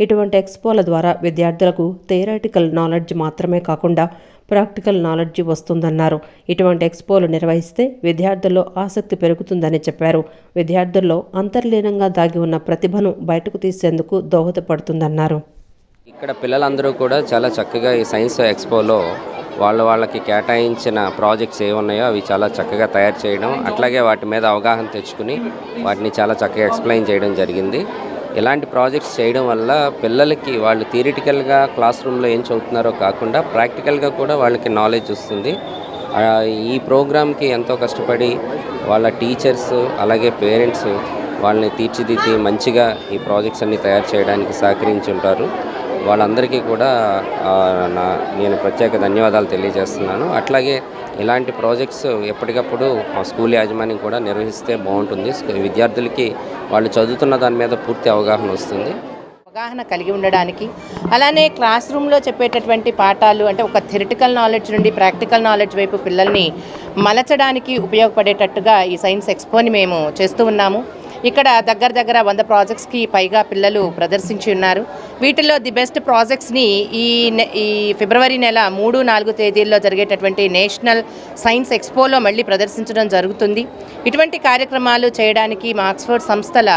ఇటువంటి ఎక్స్పోల ద్వారా విద్యార్థులకు థియరాటికల్ నాలెడ్జ్ మాత్రమే కాకుండా ప్రాక్టికల్ నాలెడ్జ్ వస్తుందన్నారు. ఇటువంటి ఎక్స్పోలు నిర్వహిస్తే విద్యార్థుల్లో ఆసక్తి పెరుగుతుందని చెప్పారు. విద్యార్థుల్లో అంతర్లీనంగా దాగి ఉన్న ప్రతిభను బయటకు తీసేందుకు దోహదపడుతుందన్నారు. ఇక్కడ పిల్లలందరూ కూడా చాలా చక్కగా ఈ సైన్స్ ఎక్స్పోలో వాళ్ళకి కేటాయించిన ప్రాజెక్ట్స్ ఏమున్నాయో అవి చాలా చక్కగా తయారు చేయడం, అట్లాగే వాటి మీద అవగాహన తెచ్చుకుని వాటిని చాలా చక్కగా ఎక్స్ప్లెయిన్ చేయడం జరిగింది. ఇలాంటి ప్రాజెక్ట్స్ చేయడం వల్ల పిల్లలకి వాళ్ళు థియరిటికల్గా క్లాస్ రూమ్లో ఏం చదువుతున్నారో కాకుండా ప్రాక్టికల్గా కూడా వాళ్ళకి నాలెడ్జ్ వస్తుంది. ఈ ప్రోగ్రామ్కి ఎంతో కష్టపడి వాళ్ళ టీచర్స్ అలాగే పేరెంట్స్ వాళ్ళని తీర్చిదిద్ది మంచిగా ఈ ప్రాజెక్ట్స్ అన్ని తయారు చేయడానికి సహకరించి ఉంటారు. వాళ్ళందరికీ కూడా నేను ప్రత్యేక ధన్యవాదాలు తెలియజేస్తున్నాను. అట్లాగే ఇలాంటి ప్రాజెక్ట్స్ ఎప్పటికప్పుడు స్కూల్ యాజమాన్యం కూడా నిర్వహిస్తే బాగుంటుంది. విద్యార్థులకి వాళ్ళు చదువుతున్న దాని మీద పూర్తి అవగాహన వస్తుంది. అవగాహన కలిగి ఉండడానికి, అలానే క్లాస్ రూమ్లో చెప్పేటటువంటి పాఠాలు అంటే ఒక థియరిటికల్ నాలెడ్జ్ నుండి ప్రాక్టికల్ నాలెడ్జ్ వైపు పిల్లల్ని మలచడానికి ఉపయోగపడేటట్టుగా ఈ సైన్స్ ఎక్స్పోని మేము చేస్తూ ఉన్నాము. ఇక్కడ దగ్గర 100 ప్రాజెక్ట్స్కి పైగా పిల్లలు ప్రదర్శించి ఉన్నారు. వీటిల్లో ది బెస్ట్ ప్రాజెక్ట్స్ని ఈ ఫిబ్రవరి నెల 3-4 తేదీల్లో జరిగేటటువంటి నేషనల్ సైన్స్ ఎక్స్పోలో మళ్ళీ ప్రదర్శించడం జరుగుతుంది. ఇటువంటి కార్యక్రమాలు చేయడానికి మా ఆక్స్ఫర్డ్ సంస్థల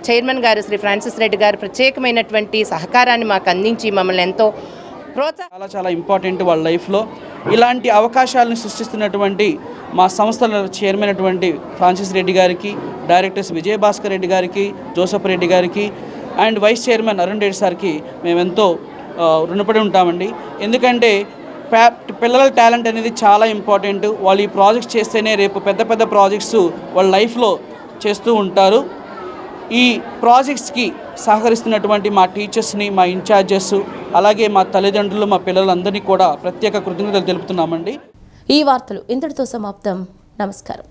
చైర్మన్ గారు శ్రీ ఫ్రాన్సిస్ రెడ్డి గారు ప్రత్యేకమైనటువంటి సహకారాన్ని మాకు అందించి మమ్మల్ని ఎంతో చాలా ఇంపార్టెంట్ వాళ్ళ లైఫ్లో. ఇలాంటి అవకాశాలను సృష్టిస్తున్నటువంటి మా సంస్థల చైర్మన్ అయినటువంటి ఫ్రాన్సిస్ రెడ్డి గారికి, డైరెక్టర్స్ విజయభాస్కర్ రెడ్డి గారికి, జోసఫ్ రెడ్డి గారికి and vice chairman Arun Reddy సార్కి మేమెంతో రుణపడి ఉంటామండి. ఎందుకంటే పిల్లల టాలెంట్ అనేది చాలా ఇంపార్టెంట్. వాళ్ళు ఈ ప్రాజెక్ట్స్ చేస్తేనే రేపు పెద్ద ప్రాజెక్ట్స్ వాళ్ళ లైఫ్లో చేస్తూ ఉంటారు. ఈ ప్రాజెక్ట్స్కి సహకరిస్తున్నటువంటి మా టీచర్స్ని, మా ఇన్ఛార్జెస్, అలాగే మా తల్లిదండ్రులు, మా పిల్లలందరినీ కూడా ప్రత్యేక కృతజ్ఞతలు తెలుపుతున్నామండి. ఈ వార్తలు ఇంతటితో సమాప్తం. నమస్కారం.